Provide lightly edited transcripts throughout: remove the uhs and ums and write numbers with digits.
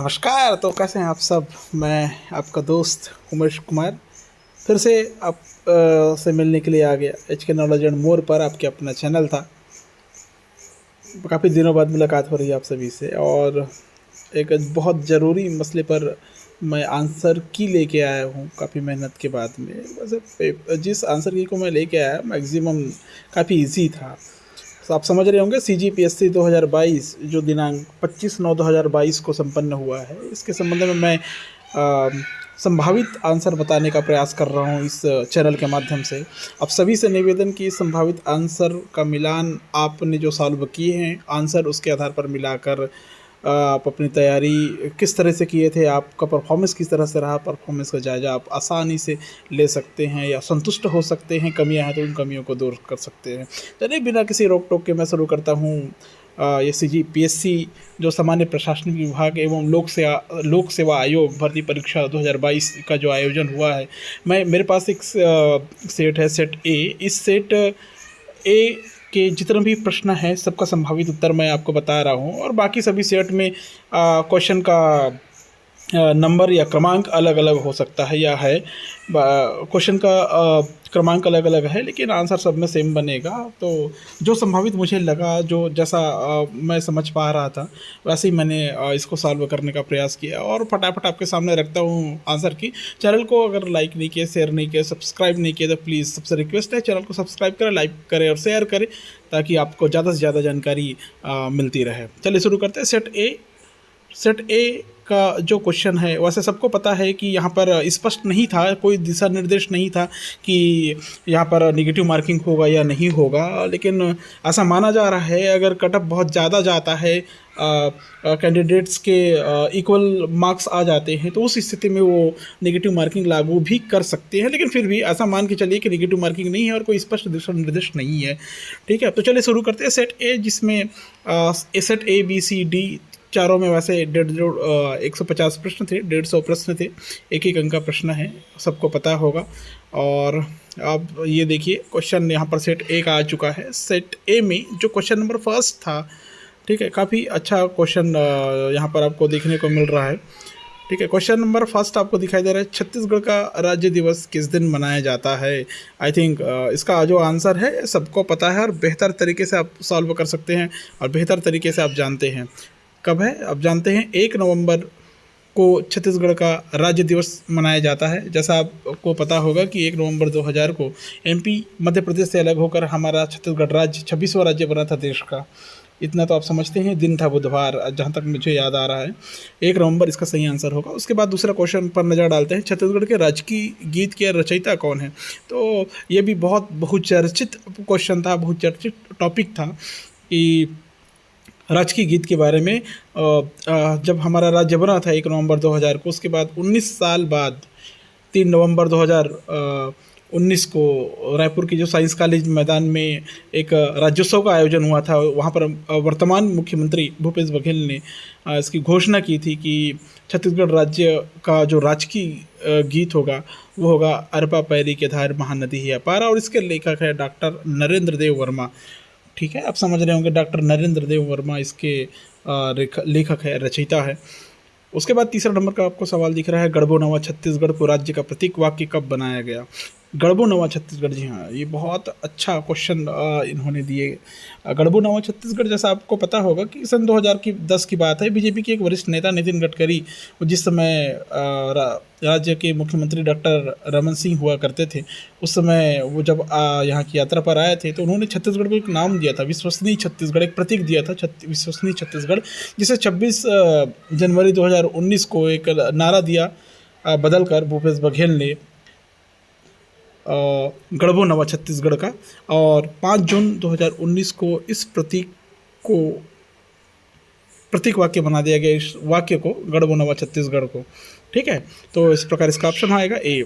नमस्कार। तो कैसे हैं आप सब। मैं आपका दोस्त उमेश कुमार फिर से आप से मिलने के लिए आ गया। एच के नॉलेज एंड मोर पर आपके अपना चैनल था। काफ़ी दिनों बाद मुलाकात हो रही है आप सभी से, और एक बहुत ज़रूरी मसले पर मैं आंसर की लेके आया हूँ काफ़ी मेहनत के बाद में। वैसे जिस आंसर की को मैं लेके आया मैक्सिमम काफ़ी इजी था। तो आप समझ रहे होंगे CGPSC 2022 जो दिनांक 25/9/2022 को संपन्न हुआ है, इसके संबंध में मैं संभावित आंसर बताने का प्रयास कर रहा हूँ इस चैनल के माध्यम से। आप सभी से निवेदन कि संभावित आंसर का मिलान आपने जो सॉल्व किए हैं आंसर उसके आधार पर मिलाकर आप अपनी तैयारी किस तरह से किए थे, आपका परफॉर्मेंस किस तरह से रहा, परफॉर्मेंस का जायज़ा आप आसानी से ले सकते हैं या संतुष्ट हो सकते हैं। कमियां हैं तो उन कमियों को दूर कर सकते हैं। चलिए बिना किसी रोक टोक के मैं शुरू करता हूँ। ये CGPSC जो सामान्य प्रशासनिक विभाग एवं लोक सेवा आयोग भर्ती परीक्षा 2022 का जो आयोजन हुआ है, मेरे पास एक सेट है, सेट ए। इस सेट ए के जितने भी प्रश्न हैं सबका संभावित उत्तर मैं आपको बता रहा हूँ, और बाकी सभी सेट में क्वेश्चन का नंबर या क्रमांक अलग अलग हो सकता है या है। क्वेश्चन का क्रमांक अलग अलग है लेकिन आंसर सब में सेम बनेगा। तो जो संभावित मुझे लगा, जो जैसा मैं समझ पा रहा था वैसे ही मैंने इसको सॉल्व करने का प्रयास किया और फटाफट आपके सामने रखता हूँ आंसर की। चैनल को अगर लाइक नहीं किया, शेयर नहीं किया, सब्सक्राइब नहीं किया तो प्लीज़ सबसे रिक्वेस्ट है चैनल को सब्सक्राइब करें, लाइक करें और शेयर करें ताकि आपको ज़्यादा से ज़्यादा जानकारी मिलती रहे। चलिए शुरू करते हैं। सेट ए का जो क्वेश्चन है, वैसे सबको पता है कि यहाँ पर स्पष्ट नहीं था, कोई दिशा निर्देश नहीं था कि यहाँ पर नेगेटिव मार्किंग होगा या नहीं होगा, लेकिन ऐसा माना जा रहा है अगर कट ऑफ बहुत ज़्यादा जाता है, कैंडिडेट्स के इक्वल मार्क्स आ जाते हैं तो उस स्थिति में वो नेगेटिव मार्किंग लागू भी कर सकते हैं। लेकिन फिर भी ऐसा मान के चलिए कि नेगेटिव मार्किंग नहीं है और कोई स्पष्ट दिशा निर्देश नहीं है। ठीक है, तो चलिए शुरू करते हैं। सेट ए, जिसमें सेट ABCD चारों में वैसे 150 प्रश्न थे, 150 प्रश्न थे, एक एक अंक का प्रश्न है, सबको पता होगा। और अब ये देखिए क्वेश्चन यहाँ पर सेट ए का आ चुका है। सेट ए में जो क्वेश्चन नंबर फर्स्ट था, ठीक है, काफ़ी अच्छा क्वेश्चन यहाँ पर आपको देखने को मिल रहा है। ठीक है, क्वेश्चन नंबर फर्स्ट आपको दिखाई दे रहा है, छत्तीसगढ़ का राज्य दिवस किस दिन मनाया जाता है। आई थिंक इसका जो आंसर है सबको पता है और बेहतर तरीके से आप सॉल्व कर सकते हैं और बेहतर तरीके से आप जानते हैं। कब है आप जानते हैं, 1 नवंबर को छत्तीसगढ़ का राज्य दिवस मनाया जाता है। जैसा आपको पता होगा कि 1 नवंबर 2000 को MP मध्य प्रदेश से अलग होकर हमारा छत्तीसगढ़ राज्य 26वां राज्य बना था देश का। इतना तो आप समझते हैं, दिन था बुधवार, जहाँ तक मुझे याद आ रहा है। 1 नवंबर इसका सही आंसर होगा। उसके बाद दूसरा क्वेश्चन पर नज़र डालते हैं, छत्तीसगढ़ के राजकीय गीत के रचयिता कौन है। तो ये भी बहुत बहुचर्चित क्वेश्चन था, बहुचर्चित टॉपिक था कि राजकीय गीत के बारे में। जब हमारा राज्य बना था 1 नवंबर 2000 को, उसके बाद 19 साल बाद 3 नवंबर 2019 को रायपुर की जो साइंस कॉलेज मैदान में एक राज्योत्सव का आयोजन हुआ था। वहाँ पर वर्तमान मुख्यमंत्री भूपेश बघेल ने इसकी घोषणा की थी कि छत्तीसगढ़ राज्य का जो राजकीय गीत होगा वो होगा अरपा पैरी के धार महानदी ही अपार, और इसके लेखक है डॉक्टर नरेंद्र देव वर्मा। ठीक है, आप समझ रहे होंगे डॉक्टर नरेंद्र देव वर्मा इसके लेखक है, रचयिता है। उसके बाद तीसरा नंबर का आपको सवाल दिख रहा है, गढ़बो नवा छत्तीसगढ़ को राज्य का प्रतीक वाक्य कब बनाया गया। गढ़बो नवा छत्तीसगढ़, जी हाँ, ये बहुत अच्छा क्वेश्चन इन्होंने दिए। गढ़बो नवा छत्तीसगढ़, जैसा आपको पता होगा कि सन 2010 की बात है, बीजेपी के एक वरिष्ठ नेता नितिन गडकरी, जिस समय राज्य के मुख्यमंत्री डॉक्टर रमन सिंह हुआ करते थे, उस समय वो जब यहाँ की यात्रा पर आए थे तो उन्होंने छत्तीसगढ़ को एक नाम दिया था, विश्वसनीय छत्तीसगढ़, एक प्रतीक दिया था विश्वसनीय छत्तीसगढ़, जिसे 26 जनवरी 2019 को एक नारा दिया बदल कर भूपेश बघेल ने गढ़बो नवा छत्तीसगढ़ का, और 5 जून 2019 को इस प्रतीक वाक्य बना दिया गया, इस वाक्य को, गढ़बो नवा छत्तीसगढ़ को। ठीक है, तो इस प्रकार इसका ऑप्शन आएगा ए।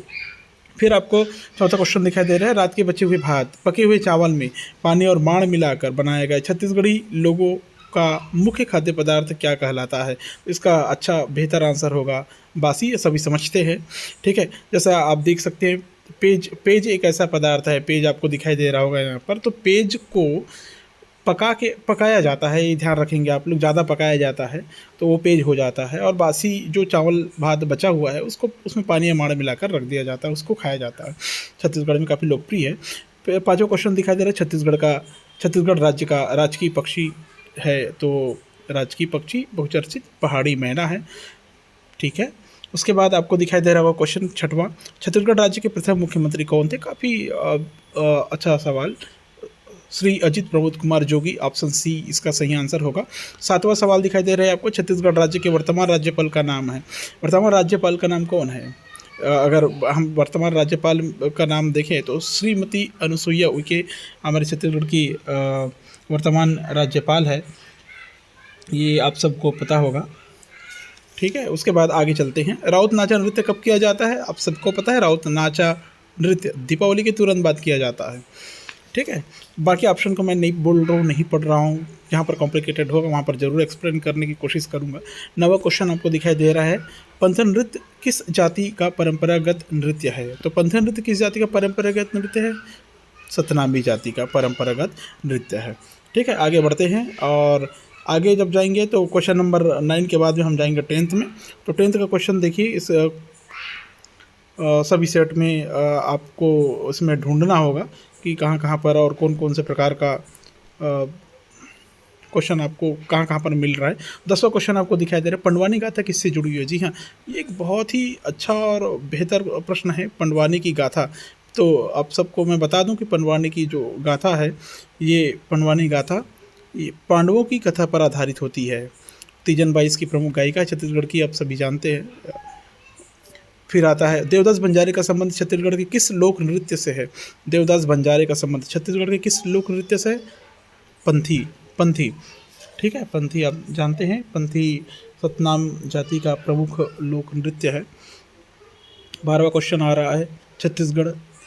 फिर आपको चौथा क्वेश्चन दिखाई दे रहा है, रात के बचे हुए भात पके हुए चावल में पानी और माड़ मिलाकर बनाया गया छत्तीसगढ़ी लोगों का मुख्य खाद्य पदार्थ क्या कहलाता है। इसका अच्छा बेहतर आंसर होगा बासी, ये सभी समझते हैं। ठीक है, जैसा आप देख सकते हैं, पेज एक ऐसा पदार्थ है, पेज आपको दिखाई दे रहा होगा यहाँ पर। तो पेज को पकाया जाता है, ये ध्यान रखेंगे आप लोग, ज़्यादा पकाया जाता है तो वो पेज हो जाता है, और बासी जो चावल भात बचा हुआ है उसको उसमें पानी या माड़ मिलाकर रख दिया जाता है, उसको खाया जाता है। छत्तीसगढ़ में काफ़ी लोकप्रिय है। पाँचों क्वेश्चन दिखाई दे रहा है। छत्तीसगढ़ राज्य का राजकीय पक्षी है, तो राजकीय पक्षी बहुचर्चित पहाड़ी मैना है, ठीक है। उसके बाद आपको दिखाई दे रहा होगा क्वेश्चन छठवां, छत्तीसगढ़ राज्य के प्रथम मुख्यमंत्री कौन थे? काफ़ी अच्छा सवाल, श्री अजित प्रमोद कुमार जोगी, ऑप्शन सी इसका सही आंसर होगा। सातवां सवाल दिखाई दे रहा है आपको, छत्तीसगढ़ राज्य के वर्तमान राज्यपाल का नाम है, वर्तमान राज्यपाल का नाम कौन है? अगर हम वर्तमान राज्यपाल का नाम देखें तो श्रीमती अनुसुईया उइके हमारे छत्तीसगढ़ की वर्तमान राज्यपाल है, ये आप सबको पता होगा, ठीक है। उसके बाद आगे चलते हैं। राउत नाचा नृत्य कब किया जाता है? आप सबको पता है, राउत नाचा नृत्य दीपावली के तुरंत बाद किया जाता है, ठीक है। बाकी ऑप्शन को मैं नहीं बोल रहा हूँ, नहीं पढ़ रहा हूँ, जहाँ पर कॉम्प्लिकेटेड होगा वहाँ पर जरूर एक्सप्लेन करने की कोशिश करूँगा। नवा क्वेश्चन आपको दिखाई दे रहा है, पंथन नृत्य किस जाति का परंपरागत नृत्य है? तो पंथन नृत्य किस जाति का परंपरागत नृत्य है? सतनामी जाति का परंपरागत नृत्य है, ठीक है। आगे बढ़ते हैं, और आगे जब जाएंगे तो क्वेश्चन नंबर 9 के बाद में हम जाएंगे 10th में। तो 10th का क्वेश्चन देखिए, इस सभी सेट में आपको उसमें ढूंढना होगा कि कहाँ कहाँ पर और कौन कौन से प्रकार का क्वेश्चन आपको कहाँ कहाँ पर मिल रहा है। 10वां क्वेश्चन आपको दिखाई दे रहा है, पंडवानी गाथा किससे जुड़ी हुई है? जी हाँ, ये एक बहुत ही अच्छा और बेहतर प्रश्न है, पंडवानी की गाथा। तो आप सबको मैं बता दूं कि पंडवानी की जो गाथा है, ये पंडवानी गाथा ये पांडवों की कथा पर आधारित होती है। तीजन बाई इसकी प्रमुख गायिका है छत्तीसगढ़ की, आप सभी जानते हैं। फिर आता है, देवदास बंजारे का संबंध छत्तीसगढ़ के किस लोक नृत्य से है? देवदास बंजारे का संबंध छत्तीसगढ़ के किस लोक नृत्य से है? पंथी, ठीक है, पंथी आप जानते हैं, पंथी सतनाम जाति का प्रमुख लोक नृत्य है। 12वां क्वेश्चन आ रहा है,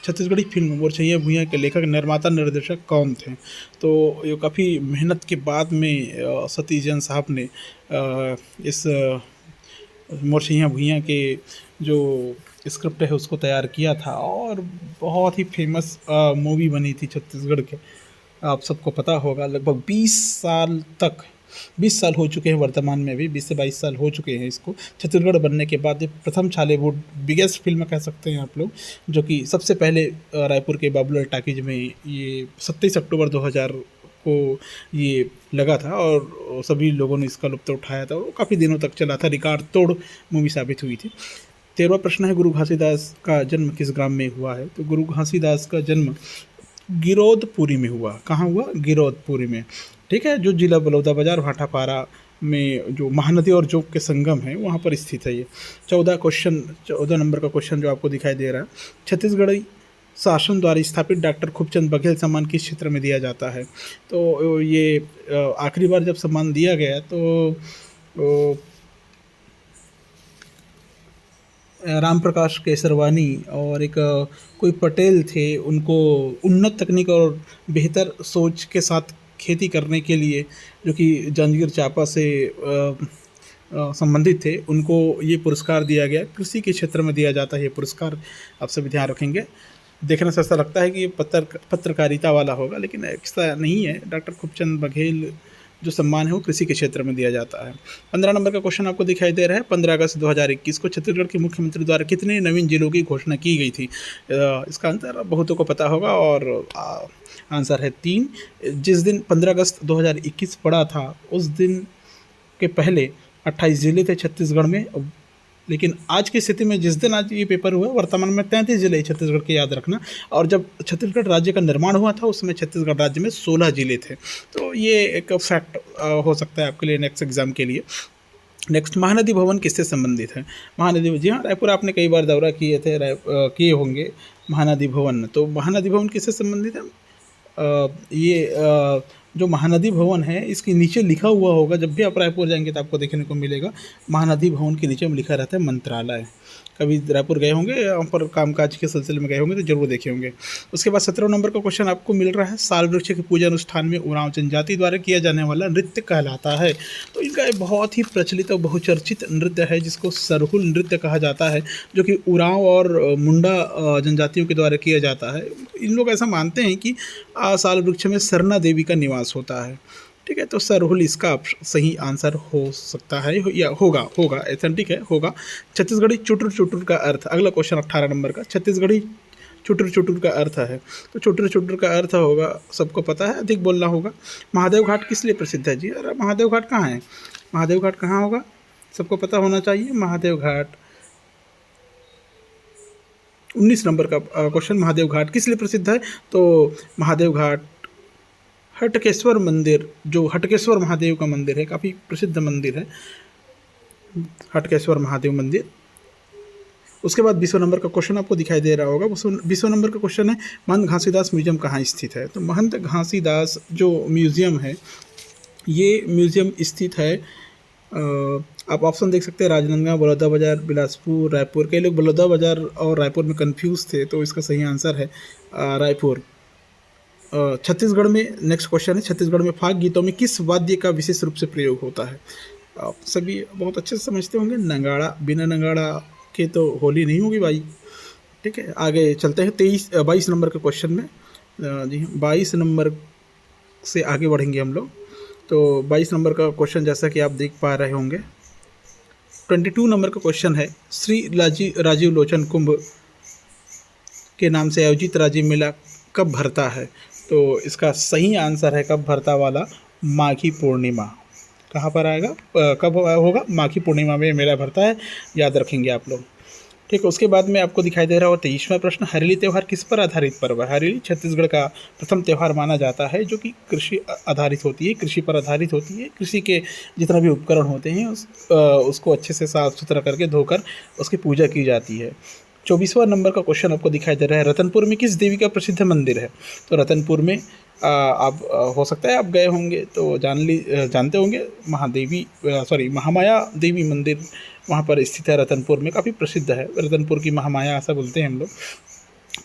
छत्तीसगढ़ी फिल्म मोरछैया भुइयां के लेखक, निर्माता, निर्देशक कौन थे? तो ये काफ़ी मेहनत के बाद में सतीश जैन साहब ने इस मोरछैया भुइयां के जो स्क्रिप्ट है उसको तैयार किया था, और बहुत ही फेमस मूवी बनी थी छत्तीसगढ़ के, आप सबको पता होगा। लगभग 20 साल हो चुके हैं, वर्तमान में भी 20 से 22 साल हो चुके हैं इसको छत्तीसगढ़ बनने के बाद। ये प्रथम छालेवुड बिगेस्ट फिल्म कह सकते हैं आप लोग, जो कि सबसे पहले रायपुर के बाबूलाल टाकीज में ये 27 अक्टूबर 2000 को ये लगा था, और सभी लोगों ने इसका लुत्फ़ उठाया था, और काफ़ी दिनों तक चला था, रिकॉर्ड तोड़ मूवी साबित हुई थी। 13वां प्रश्न है, गुरु घासीदास का जन्म किस ग्राम में हुआ है? तो गुरु घासीदास का जन्म गिरौदपुरी में हुआ। कहाँ हुआ? गिरौदपुरी में, ठीक है, जो जिला बलौदाबाजार भाटापारा में जो महानदी और जोंक के संगम है वहाँ पर स्थित है ये। 14 नंबर का क्वेश्चन जो आपको दिखाई दे रहा है, छत्तीसगढ़ी शासन द्वारा स्थापित डॉक्टर खूबचंद बघेल सम्मान किस क्षेत्र में दिया जाता है? तो ये आखिरी बार जब सम्मान दिया गया तो राम प्रकाश केसरवानी और एक कोई पटेल थे, उनको उन्नत तकनीक और बेहतर सोच के साथ खेती करने के लिए, जो कि जांजगीर चांपा से संबंधित थे, उनको ये पुरस्कार दिया गया। कृषि के क्षेत्र में दिया जाता है ये पुरस्कार, आप सभी ध्यान रखेंगे। देखने से ऐसा लगता है कि ये पत्रकारिता वाला होगा, लेकिन ऐसा नहीं है। डॉक्टर खूबचंद बघेल जो सम्मान है वो कृषि के क्षेत्र में दिया जाता है। 15 नंबर का क्वेश्चन आपको दिखाई दे रहा है, 15 अगस्त 2021 को छत्तीसगढ़ के मुख्यमंत्री द्वारा कितने नवीन जिलों की घोषणा की गई थी? इसका आंसर बहुतों को पता होगा, और आंसर है 3। जिस दिन 15 अगस्त 2021 पड़ा था, उस दिन के पहले 28 जिले थे छत्तीसगढ़ में, लेकिन आज की स्थिति में जिस दिन आज ये पेपर हुआ, वर्तमान में 33 जिले छत्तीसगढ़ के, याद रखना। और जब छत्तीसगढ़ राज्य का निर्माण हुआ था उस समय छत्तीसगढ़ राज्य में 16 जिले थे। तो ये एक फैक्ट हो सकता है आपके लिए नेक्स्ट एग्जाम के लिए। नेक्स्ट, महानदी भवन किससे संबंधित है? महानदी, जी हाँ, रायपुर आपने कई बार दौरा किए होंगे महानदी भवन। तो महानदी भवन किससे संबंधित है? ये जो महानदी भवन है इसके नीचे लिखा हुआ होगा, जब भी आप रायपुर जाएंगे तो आपको देखने को मिलेगा, महानदी भवन के नीचे में लिखा रहता है मंत्रालय। कभी रायपुर गए होंगे, वहाँ पर कामकाज के सिलसिले में गए होंगे तो जरूर देखे होंगे। उसके बाद 17 नंबर का क्वेश्चन आपको मिल रहा है, साल वृक्ष की पूजा अनुष्ठान में उरांव जनजाति द्वारा किया जाने वाला नृत्य कहलाता है। तो इनका एक बहुत ही प्रचलित और बहुचर्चित नृत्य है जिसको सरहुल नृत्य कहा जाता है, जो कि उरांव और मुंडा जनजातियों के द्वारा किया जाता है। इन लोग ऐसा मानते हैं कि साल वृक्ष में सरना देवी का निवास होता है। ठीक है, तो सरहुल इसका सही आंसर हो सकता है या होगा एथेंटिक है, होगा। छत्तीसगढ़ी चुटुर चुटुर का अर्थ, अगला क्वेश्चन 18 नंबर का, छत्तीसगढ़ी चुटुर चुटुर का अर्थ है। तो चुटुर चुटुर का अर्थ होगा, सबको पता है, अधिक बोलना होगा। महादेव घाट किस लिए प्रसिद्ध है जी? अरे महादेव घाट कहाँ है? महादेव घाट कहाँ होगा? सबको पता होना चाहिए। महादेव घाट 19 नंबर का क्वेश्चन, महादेव घाट किस लिए प्रसिद्ध है? तो महादेव घाट हटकेश्वर मंदिर, जो हटकेश्वर महादेव का मंदिर है, काफ़ी प्रसिद्ध मंदिर है हटकेश्वर महादेव मंदिर। उसके बाद 20 नंबर का क्वेश्चन आपको दिखाई दे रहा होगा। 20 नंबर का क्वेश्चन है, महंत घासीदास म्यूजियम कहाँ स्थित है? तो महंत घासीदास जो म्यूजियम है, ये म्यूजियम स्थित है, आप ऑप्शन देख सकते हैं, राजनांदगांव, बलौदा बाजार, बिलासपुर, रायपुर। कई लोग बलौदा बाजार और रायपुर में कंफ्यूज थे, तो इसका सही आंसर है रायपुर। छत्तीसगढ़ में नेक्स्ट क्वेश्चन है, छत्तीसगढ़ में फाग गीतों में किस वाद्य का विशेष रूप से प्रयोग होता है? आप सभी बहुत अच्छे से समझते होंगे, नगाड़ा। बिना नगाड़ा के तो होली नहीं होगी भाई। ठीक है, आगे चलते हैं 22 नंबर के क्वेश्चन में। जी 22 नंबर से आगे बढ़ेंगे हम लोग। तो 22 नंबर का क्वेश्चन जैसा कि आप देख पा रहे होंगे, 22 नंबर का क्वेश्चन है, श्री राजीव लोचन कुंभ के नाम से आयोजित राजीव मेला कब भरता है? तो इसका सही आंसर है, कब भरता वाला, माघी पूर्णिमा। कहाँ पर आएगा, कब होगा? माघी पूर्णिमा में मेला भरता है, याद रखेंगे आप लोग। ठीक है, उसके बाद में आपको दिखाई दे रहा होगा 23वां प्रश्न, हरेली त्यौहार किस पर आधारित पर्व है? हरेली छत्तीसगढ़ का प्रथम त्यौहार माना जाता है, जो कि कृषि आधारित होती है, कृषि पर आधारित होती है। कृषि के जितना भी उपकरण होते हैं उसको अच्छे से साफ सुथरा करके धोकर उसकी पूजा की जाती है। 24वां नंबर का क्वेश्चन आपको दिखाई दे रहा है, रतनपुर में किस देवी का प्रसिद्ध मंदिर है? तो रतनपुर में आप हो सकता है आप गए होंगे तो जानते होंगे, महामाया देवी मंदिर वहाँ पर स्थित है रतनपुर में, काफ़ी प्रसिद्ध है। रतनपुर की महामाया ऐसा बोलते हैं हम लोग।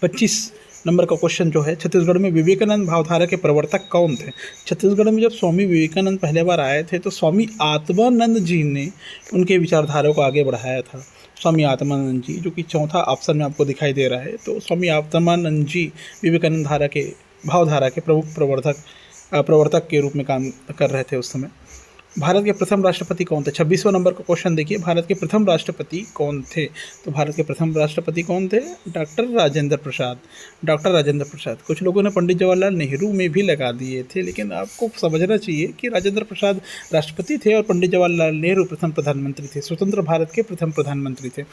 25 नंबर का क्वेश्चन जो है, छत्तीसगढ़ में विवेकानंद भावधारा के प्रवर्तक कौन थे? छत्तीसगढ़ में जब स्वामी विवेकानंद पहले बार आए थे तो स्वामी आत्मानंद जी ने उनके विचारधारा को आगे बढ़ाया था। स्वामी आत्मानंद जी, जो कि चौथा ऑप्शन में आपको दिखाई दे रहा है। तो स्वामी आत्मानंद जी विवेकानंद भावधारा के प्रमुख प्रवर्तक के रूप में काम कर रहे थे उस समय। भारत के प्रथम राष्ट्रपति कौन थे? 26वां नंबर का क्वेश्चन देखिए, भारत के प्रथम राष्ट्रपति कौन थे? तो भारत के प्रथम राष्ट्रपति कौन थे? डॉक्टर राजेंद्र प्रसाद। डॉक्टर राजेंद्र प्रसाद। कुछ लोगों ने पंडित जवाहरलाल नेहरू में भी लगा दिए थे, लेकिन आपको समझना चाहिए कि राजेंद्र प्रसाद राष्ट्रपति थे और पंडित जवाहरलाल नेहरू प्रथम प्रधानमंत्री थे, स्वतंत्र भारत के प्रथम प्रधानमंत्री थे।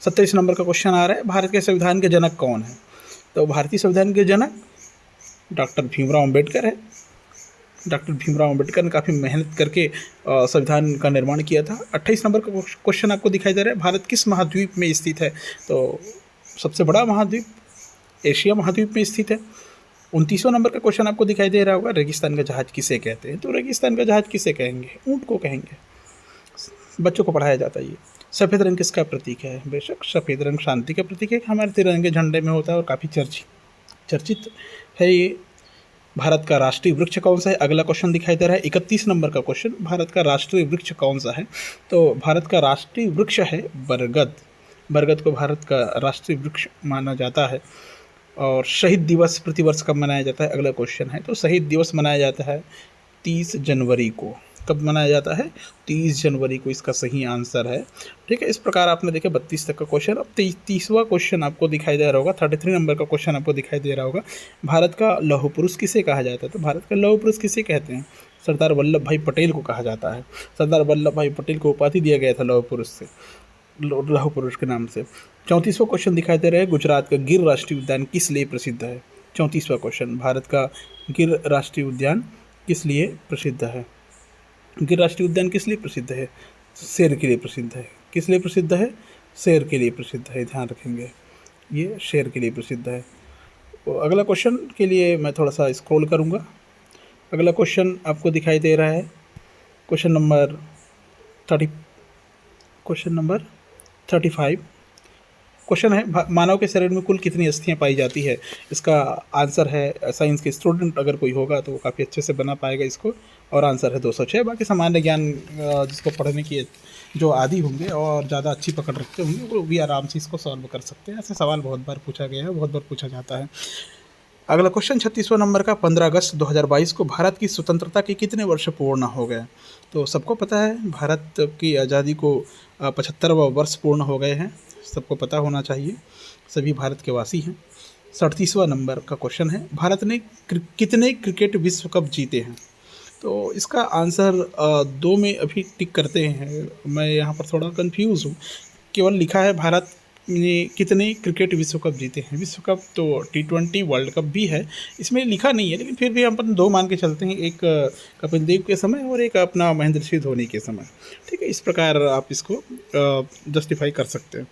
27 नंबर का क्वेश्चन आ रहा है, भारत के संविधान के जनक कौन है? तो भारतीय संविधान के जनक डॉक्टर भीमराव अम्बेडकर है। डॉक्टर भीमराव अम्बेडकर ने काफ़ी मेहनत करके संविधान का निर्माण किया था। 28 नंबर का क्वेश्चन आपको दिखाई दे रहा है, भारत किस महाद्वीप में स्थित है? तो सबसे बड़ा महाद्वीप एशिया महाद्वीप में स्थित है। 29वां नंबर का क्वेश्चन आपको दिखाई दे रहा होगा, रेगिस्तान का जहाज किसे कहते हैं? तो रेगिस्तान का जहाज किसे कहेंगे? ऊँट को कहेंगे। बच्चों को पढ़ाया जाता है ये। सफ़ेद रंग किसका प्रतीक है? बेशक सफ़ेद रंग शांति का प्रतीक है, हमारे तिरंगे झंडे में होता है और काफ़ी चर्चित है ये। भारत का राष्ट्रीय वृक्ष कौन सा है? अगला क्वेश्चन दिखाई दे रहा है, 31 नंबर का क्वेश्चन, भारत का राष्ट्रीय वृक्ष कौन सा है? तो भारत का राष्ट्रीय वृक्ष है बरगद। बरगद को भारत का राष्ट्रीय वृक्ष माना जाता है। और शहीद दिवस प्रतिवर्ष कब मनाया जाता है? अगला क्वेश्चन है। तो शहीद दिवस मनाया जाता है 30 जनवरी को। कब मनाया जाता है? 30 जनवरी को इसका सही आंसर है। ठीक है, इस प्रकार आपने देखे 32 तक का क्वेश्चन। अब 30वां क्वेश्चन आपको दिखाई दे रहा होगा, 33 नंबर का क्वेश्चन आपको दिखाई दे रहा होगा, भारत का लौह पुरुष किसे कहा जाता है? तो भारत का लौह पुरुष किसे कहते हैं? सरदार वल्लभ भाई पटेल को कहा जाता है। सरदार वल्लभ भाई पटेल को उपाधि दिया गया था लौह पुरुष के नाम से। 34वां क्वेश्चन दिखाई दे रहा है, गुजरात का गिर राष्ट्रीय उद्यान किस लिए प्रसिद्ध है? 34वां क्वेश्चन, भारत का गिर राष्ट्रीय उद्यान किस लिए प्रसिद्ध है? गिर राष्ट्रीय उद्यान किस लिए प्रसिद्ध है? शेर के लिए प्रसिद्ध है। किस लिए प्रसिद्ध है? शेर के लिए प्रसिद्ध है, ध्यान रखेंगे, ये शेर के लिए प्रसिद्ध है। तो अगला क्वेश्चन के लिए मैं थोड़ा सा स्क्रॉल करूँगा। अगला क्वेश्चन आपको दिखाई दे रहा है, क्वेश्चन नंबर 35। क्वेश्चन है मानव के शरीर में कुल कितनी अस्थियां पाई जाती है। इसका आंसर है, साइंस के स्टूडेंट अगर कोई होगा तो वो काफ़ी अच्छे से बना पाएगा इसको, और आंसर है 206। बाकी सामान्य ज्ञान जिसको पढ़ने की जो आदी होंगे और ज़्यादा अच्छी पकड़ रखते होंगे वो भी आराम से इसको सॉल्व कर सकते हैं। ऐसे सवाल बहुत बार पूछा गया है, बहुत बार पूछा जाता है। अगला क्वेश्चन 36वां नंबर का, 15 अगस्त 2022 को भारत की स्वतंत्रता के कितने वर्ष पूर्ण हो गए। तो सबको पता है भारत की आज़ादी को 75वां वर्ष पूर्ण हो गए हैं, सबको पता होना चाहिए, सभी भारत के वासी हैं। 37वां नंबर का क्वेश्चन है, भारत ने कितने क्रिकेट विश्व कप जीते हैं। तो इसका आंसर 2 में अभी टिक करते हैं, मैं यहाँ पर थोड़ा कंफ्यूज हूँ। केवल लिखा है भारत ने कितने क्रिकेट विश्व कप जीते हैं। विश्व कप तो T20 वर्ल्ड कप भी है, इसमें लिखा नहीं है, लेकिन फिर भी हम अपन 2 मान के चलते हैं, एक कपिल देव के समय और एक अपना महेंद्र सिंह धोनी के समय। ठीक है, इस प्रकार आप इसको जस्टिफाई कर सकते हैं।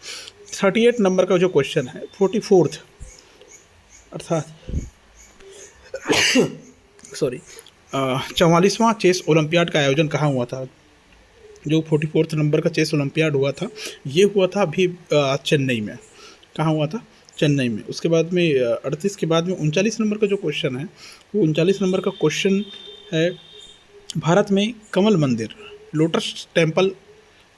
38 नंबर का जो क्वेश्चन है, 44th अर्थात 44वां चेस ओलंपियाड का आयोजन कहाँ हुआ था। जो 44th नंबर का चेस ओलंपियाड हुआ था, ये हुआ था अभी चेन्नई में। कहाँ हुआ था? चेन्नई में। उसके बाद में 38 के बाद में 39 नंबर का जो क्वेश्चन है, वो 39 नंबर का क्वेश्चन है, भारत में कमल मंदिर, लोटस टेम्पल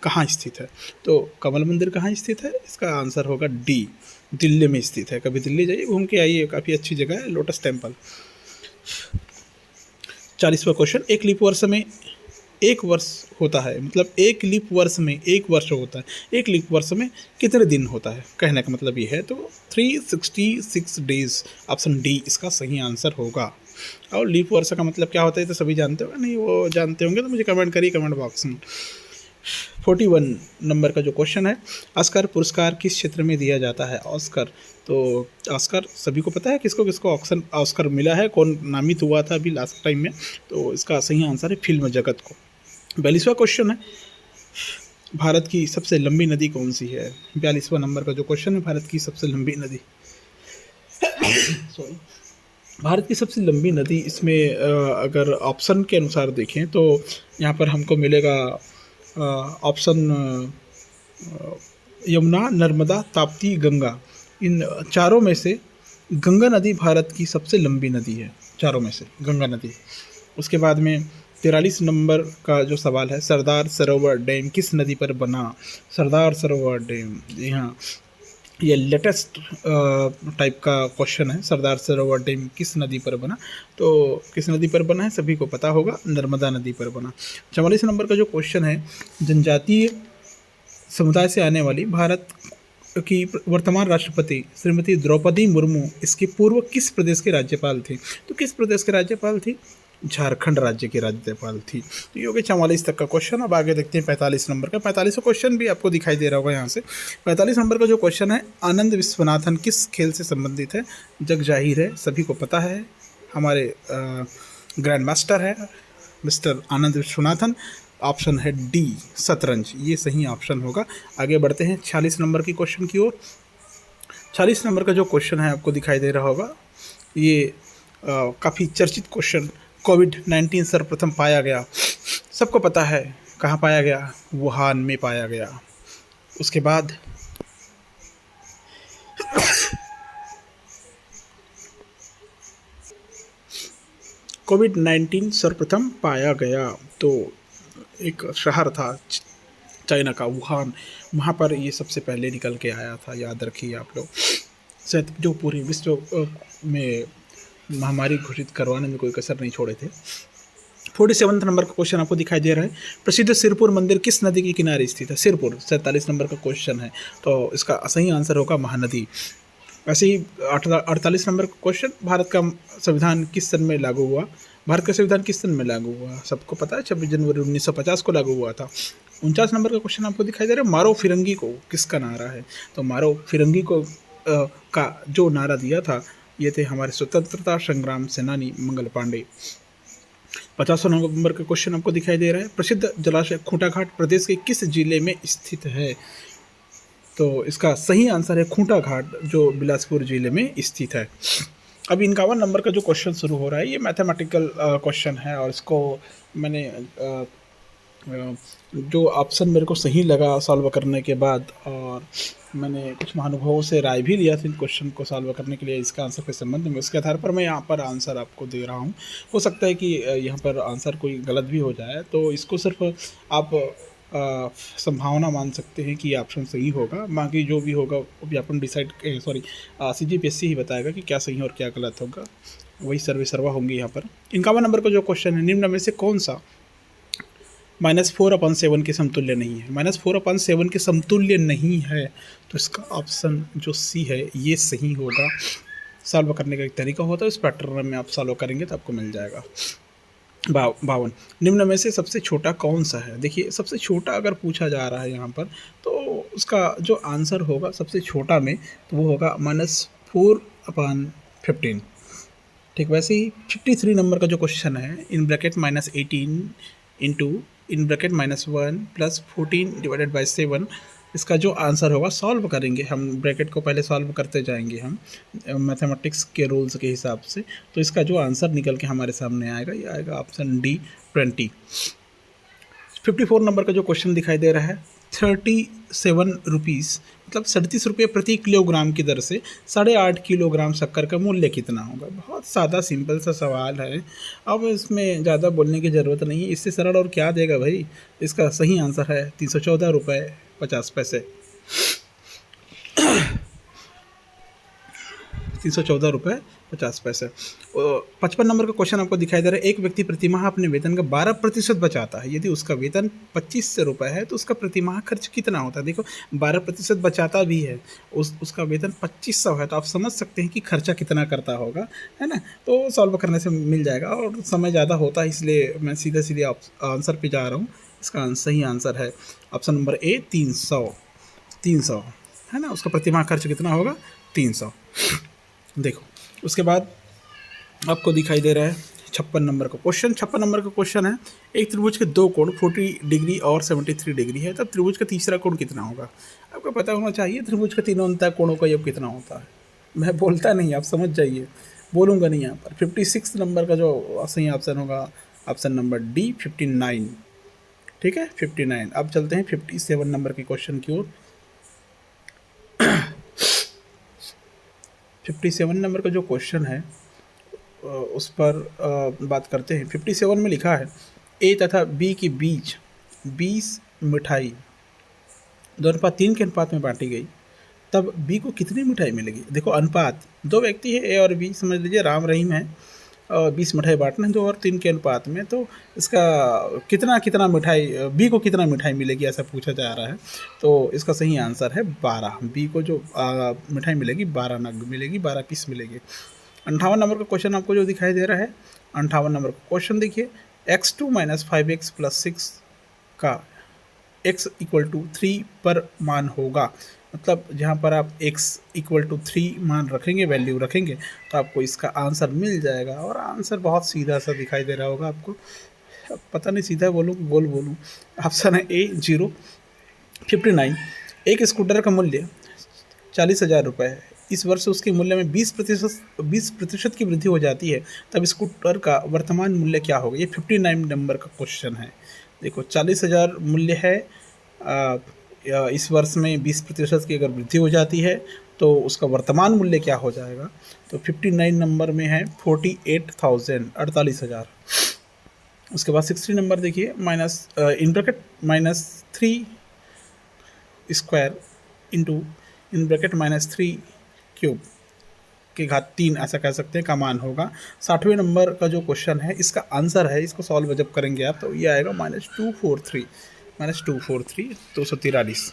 कहाँ स्थित है। तो कमल मंदिर कहाँ स्थित है, इसका आंसर होगा डी, दिल्ली में स्थित है। कभी दिल्ली जाइए, घूम के आइए, काफ़ी अच्छी जगह है लोटस टेम्पल। 40वां क्वेश्चन, एक लीप वर्ष में एक वर्ष होता है, मतलब एक लीप वर्ष में एक वर्ष होता है, एक लीप वर्ष में कितने दिन होता है, कहने का मतलब ये है। तो 366 डेज, ऑप्शन डी इसका सही आंसर होगा। और लीप वर्ष का मतलब क्या होता है तो सभी जानते हो, नहीं वो जानते होंगे तो मुझे कमेंट करिए कमेंट बॉक्स में। 41 नंबर का जो क्वेश्चन है, ऑस्कर पुरस्कार किस क्षेत्र में दिया जाता है। ऑस्कर, तो ऑस्कर सभी को पता है किसको किसको ऑस्कर मिला है, कौन नामित हुआ था अभी लास्ट टाइम में। तो इसका सही आंसर है फिल्म जगत को। 42वां क्वेश्चन है, भारत की सबसे लंबी नदी कौन सी है। 42वां नंबर का जो क्वेश्चन है, भारत की सबसे लंबी नदी सॉरी भारत की सबसे लंबी नदी, इसमें अगर ऑप्शन के अनुसार देखें तो यहाँ पर हमको मिलेगा ऑप्शन यमुना, नर्मदा, ताप्ती, गंगा। इन चारों में से गंगा नदी भारत की सबसे लंबी नदी है, चारों में से गंगा नदी। उसके बाद में 43 नंबर का जो सवाल है, सरदार सरोवर डैम किस नदी पर बना। सरदार सरोवर डैम, जी हाँ, ये लेटेस्ट टाइप का क्वेश्चन है। सरदार सरोवर डैम किस नदी पर बना, तो किस नदी पर बना है सभी को पता होगा, नर्मदा नदी पर बना। 44 नंबर का जो क्वेश्चन है, जनजातीय समुदाय से आने वाली भारत की वर्तमान राष्ट्रपति श्रीमती द्रौपदी मुर्मू इसके पूर्व किस प्रदेश के राज्यपाल थी। तो किस प्रदेश के राज्यपाल थी, झारखंड राज्य की राज्यपाल थी। तो ये हो गया 44 तक का क्वेश्चन। अब आगे देखते हैं 45 नंबर का। 45वां क्वेश्चन भी आपको दिखाई दे रहा होगा यहाँ से। 45 नंबर का जो क्वेश्चन है, आनंद विश्वनाथन किस खेल से संबंधित है। जग जाहिर है, सभी को पता है, हमारे ग्रैंड मास्टर है मिस्टर आनंद विश्वनाथन। ऑप्शन है डी, शतरंज, ये सही ऑप्शन होगा। आगे बढ़ते हैं 46 नंबर की क्वेश्चन की ओर। 46 नंबर का जो क्वेश्चन है आपको दिखाई दे रहा होगा, ये काफ़ी चर्चित क्वेश्चन, कोविड-19 सर्वप्रथम पाया गया, सबको पता है कहाँ पाया गया, वुहान में पाया गया। उसके बाद कोविड-19 सर्वप्रथम पाया गया, तो एक शहर था चाइना का वुहान, वहाँ पर ये सबसे पहले निकल के आया था, याद रखिए आप लोग। शायद जो पूरे विश्व में महामारी घोषित करवाने में कोई कसर नहीं छोड़े थे। 47 नंबर का क्वेश्चन आपको दिखाई दे रहा है, प्रसिद्ध सिरपुर मंदिर किस नदी के किनारे स्थित है। सिरपुर 47 नंबर का क्वेश्चन है, तो इसका सही आंसर होगा महानदी। ऐसे ही 48 नंबर का क्वेश्चन, भारत का संविधान किस सन में लागू हुआ। भारत का संविधान किस सन में लागू हुआ, सबको पता है 26 जनवरी 1950 को लागू हुआ था। 49 नंबर का क्वेश्चन आपको दिखाई दे रहा है, मारो फिरंगी को किसका नारा है। तो मारो फिरंगी को का जो नारा दिया था, ये थे हमारे स्वतंत्रता संग्राम सेनानी मंगल पांडे। 50 नंबर का क्वेश्चन आपको दिखाई दे रहा है, प्रसिद्ध जलाशय खूंटा घाट प्रदेश के किस जिले में स्थित है। तो इसका सही आंसर है खूंटा घाट, जो बिलासपुर जिले में स्थित है। अब 51 नंबर का जो क्वेश्चन शुरू हो रहा है, ये मैथमेटिकल क्वेश्चन है, और इसको मैंने जो ऑप्शन मेरे को सही लगा सॉल्व करने के बाद, और मैंने कुछ महानुभावों से राय भी लिया था इन क्वेश्चन को सॉल्व करने के लिए, इसका आंसर के संबंध में। उसके आधार पर मैं यहाँ पर आंसर आपको दे रहा हूँ। हो सकता है कि यहाँ पर आंसर कोई गलत भी हो जाए, तो इसको सिर्फ आप संभावना मान सकते हैं कि ये ऑप्शन सही होगा। बाकी जो भी होगा वो भी अपन डिसाइड CGPSC ही बताएगा कि क्या सही और क्या गलत होगा। वही सर्वे सर्वा होंगे यहाँ पर। 51 नंबर का जो क्वेश्चन है, निम्न में से कौन सा -4/7 के समतुल्य नहीं है? -4/7 के समतुल्य नहीं है, तो इसका ऑप्शन जो सी है ये सही होगा। सॉल्व करने का एक तरीका होता है, उस पैटर्न में आप सॉल्व करेंगे तो आपको मिल जाएगा। 52 निम्न में से सबसे छोटा कौन सा है? देखिए, सबसे छोटा अगर पूछा जा रहा है यहाँ पर, तो उसका जो आंसर होगा सबसे छोटा में, तो वो होगा -4/15। ठीक, वैसे ही 53 नंबर का जो क्वेश्चन है, in bracket -18 into in bracket -1 + 14/7, इसका जो आंसर होगा, सॉल्व करेंगे हम, ब्रैकेट को पहले सॉल्व करते जाएंगे हम मैथमेटिक्स के रूल्स के हिसाब से। तो इसका जो आंसर निकल के हमारे सामने आएगा, ये आएगा ऑप्शन डी 20। 54 नंबर का जो क्वेश्चन दिखाई दे रहा है, 37 रुपीज़ मतलब 37 रुपये प्रति किलोग्राम की दर से 8.5 किलोग्राम शक्कर का मूल्य कितना होगा? बहुत सादा सिंपल सा सवाल है। अब इसमें ज़्यादा बोलने की ज़रूरत नहीं है, इससे सरल और क्या देगा भाई। इसका सही आंसर है 314 रुपये 50 पैसे। 314 रुपये 50 पैसे। 55 नंबर का क्वेश्चन आपको दिखाई दे रहा है, एक व्यक्ति प्रतिमाह अपने वेतन का 12% बचाता है। यदि उसका वेतन 2500 रुपये है तो उसका प्रतिमाह खर्च कितना होता है? देखो, 12% बचाता भी है, उसका वेतन 2500 है, तो आप समझ सकते हैं कि खर्चा कितना करता होगा, है ना। तो सॉल्व करने से मिल जाएगा, और समय ज़्यादा होता है इसलिए मैं सीधे सीधे आंसर पे जा रहा हूँ। इसका सही आंसर है ऑप्शन नंबर ए 300 है ना। उसका प्रतिमाह खर्च कितना होगा? 300। देखो, उसके बाद आपको दिखाई दे रहा है 56 नंबर का क्वेश्चन। 56 नंबर का क्वेश्चन है, एक त्रिभुज के दो कोण 40 डिग्री और 73 डिग्री है, तब त्रिभुज का तीसरा कोण कितना होगा? आपको पता होना चाहिए त्रिभुज का तीनों अंतः कोणों का योग कितना होता है। मैं बोलता नहीं, आप समझ जाइए, बोलूँगा नहीं यहाँ पर। 56 नंबर का जो सही ऑप्शन होगा, ऑप्शन नंबर डी 59। ठीक है, 59। अब चलते हैं 57 नंबर के क्वेश्चन की ओर। 57 नंबर का जो क्वेश्चन है उस पर बात करते हैं। 57 में लिखा है, ए तथा बी के बीच 20 मिठाई 2:3 के अनुपात में बांटी गई, तब बी को कितनी मिठाई मिलेगी? देखो, अनुपात, दो व्यक्ति है ए और बी, समझ लीजिए राम रहीम है, और 20 मिठाई बांटना है 2 और 3 के अनुपात में, तो इसका कितना मिठाई, बी को कितना मिठाई मिलेगी ऐसा पूछा जा रहा है। तो इसका सही आंसर है 12। बी को जो मिठाई मिलेगी 12 नग मिलेगी, 12 पीस मिलेगी। 58 नंबर का क्वेश्चन आपको जो दिखाई दे रहा है, 58 नंबर का क्वेश्चन देखिए, x2 - 5x + 6 का x = 3 पर मान होगा। मतलब जहाँ पर आप x = 3 मान रखेंगे, वैल्यू रखेंगे, तो आपको इसका आंसर मिल जाएगा। और आंसर बहुत सीधा सा दिखाई दे रहा होगा आपको, पता नहीं सीधा बोलूँ कि गोल बोलूँ। ऑप्शन है ए 0। 59, एक स्कूटर का मूल्य 40,000 रुपये है। इस वर्ष उसके मूल्य में 20% की वृद्धि हो जाती है, तब स्कूटर का वर्तमान मूल्य क्या होगा? ये 59 नंबर का क्वेश्चन है। देखो, 40,000 मूल्य है, इस वर्ष में 20% की अगर वृद्धि हो जाती है तो उसका वर्तमान मूल्य क्या हो जाएगा? तो 59 नंबर में है 48,000, 48,000। उसके बाद 60 नंबर देखिए, -3 स्क्वायर इंटू -3 क्यूब के घात 3 ऐसा कह सकते हैं का मान होगा। 60वें नंबर का जो क्वेश्चन है, इसका आंसर है, इसको सॉल्व जब करेंगे आप तो ये आएगा -243 243।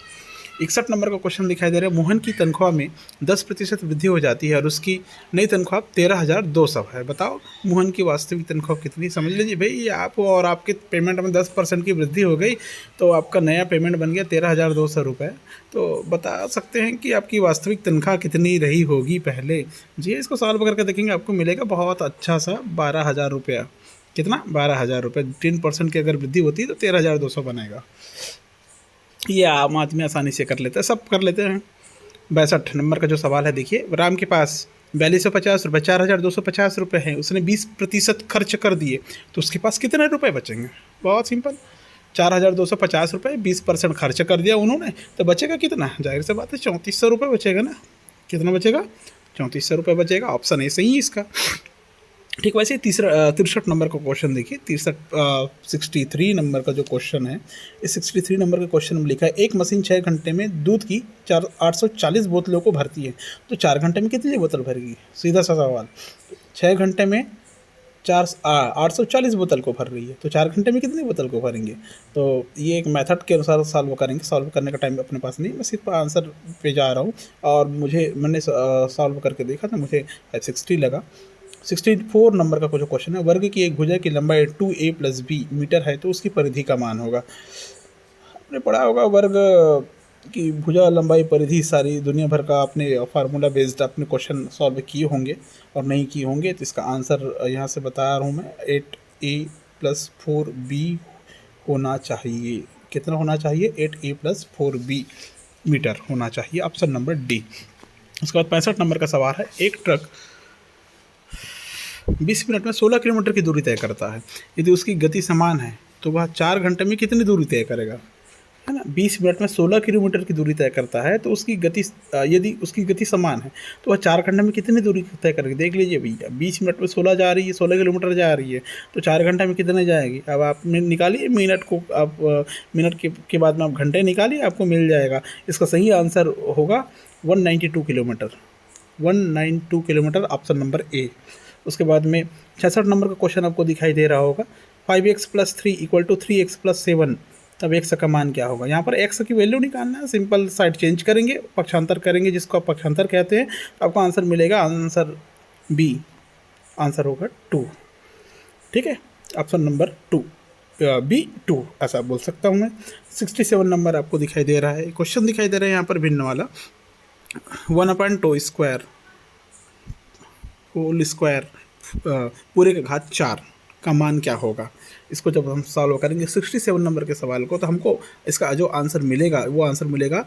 61 नंबर का क्वेश्चन दिखाई दे रहा है, मोहन की तनख्वाह में 10% वृद्धि हो जाती है और उसकी नई तनख्वाह 13,200 है। बताओ मोहन की वास्तविक तनख्वाह कितनी? समझ लीजिए भाई, आप और आपके पेमेंट में 10% की वृद्धि हो गई तो आपका नया पेमेंट बन गया 13,200 रुपये। तो बता सकते हैं कि आपकी वास्तविक तनख्वाह कितनी रही होगी पहले। जी, इसको सॉल्व करके देखेंगे, आपको मिलेगा बहुत अच्छा सा 12,000 रुपया। कितना? 12,000 रुपये। 3% की अगर वृद्धि होती है तो 13,200 बनेगा। ये आम आदमी आसानी से कर लेता है, सब कर लेते हैं। 62 नंबर का जो सवाल है देखिए, राम के पास 4250 रुपये 4,250 रुपये हैं, उसने 20% खर्च कर दिए, तो उसके पास कितने रुपए बचेंगे? बहुत सिंपल, 4,250 रुपये, 20% खर्च कर दिया उन्होंने, तो बचेगा कितना? जाहिर सी बात है 3,400 रुपये बचेगा ना। कितना बचेगा? 3,400 रुपये बचेगा। ऑप्शन ए सही है इसका। ठीक, वैसे 63 नंबर का क्वेश्चन देखिए। 63 नंबर का जो क्वेश्चन है, इस 63 नंबर के क्वेश्चन में लिखा है एक मशीन 6 घंटे में दूध की 840 बोतलों को भरती है, तो 4 घंटे में कितनी बोतल भरेगी? सीधा सा सवाल। 6 घंटे में 840 बोतल को भर रही है, तो 4 घंटे में कितनी बोतल को भरेंगे? तो ये एक मेथड के अनुसार सॉल्व करेंगे। सॉल्व करने का टाइम अपने पास नहीं, मैं सिर्फ आंसर पे जा रहा हूँ। और मैंने सॉल्व करके देखा था, मुझे 60 लगा। 64 नंबर का जो क्वेश्चन है, वर्ग की एक भुजा की लंबाई 2a + b मीटर है, तो उसकी परिधि का मान होगा। आपने पढ़ा होगा वर्ग की भुजा लंबाई परिधि, सारी दुनिया भर का आपने फार्मूला बेस्ड अपने क्वेश्चन सॉल्व किए होंगे और नहीं किए होंगे। तो इसका आंसर यहाँ से बता रहा हूँ मैं, 8a + 4b होना चाहिए। कितना होना चाहिए? 8a + 4b मीटर होना चाहिए। Option number D. उसके बाद 65 नंबर का सवाल है, एक ट्रक 20 मिनट में 16 किलोमीटर की दूरी तय करता है। यदि उसकी गति समान है तो वह 4 घंटे में कितनी दूरी तय करेगा? है ना। 20 मिनट में 16 किलोमीटर की दूरी तय करता है, तो उसकी गति यदि उसकी गति समान है तो वह 4 घंटे में कितनी दूरी तय करेगी? देख लीजिए भैया, 20 मिनट में 16 जा रही है, 16 किलोमीटर जा रही है, तो 4 घंटे में कितने जाएगी? अब आप निकालिए मिनट को, आप मिनट के बाद में आप घंटे निकालिए, आपको मिल जाएगा। इसका सही आंसर होगा 192 kilometre. 192 kilometre, option number A. उसके बाद में 66 नंबर का क्वेश्चन आपको दिखाई दे रहा होगा, 5x + 3 = 3x + 7, तब x का मान क्या होगा? यहाँ पर x की वैल्यू निकालना है, सिंपल साइड चेंज करेंगे, पक्षांतर करेंगे, जिसको आप पक्षांतर कहते हैं, तो आपको आंसर मिलेगा, आंसर बी, आंसर होगा 2। ठीक है, ऑप्शन नंबर 2, B2 ऐसा बोल सकता हूँ मैं। 67 नंबर आपको दिखाई दे रहा है, क्वेश्चन दिखाई दे रहा है यहाँ पर भिन्न वाला, 1/2² होल स्क्वायर पूरे का घात 4 का मान क्या होगा? इसको जब हम सॉल्व करेंगे 67 नंबर के सवाल को, तो हमको इसका जो आंसर मिलेगा वो आंसर मिलेगा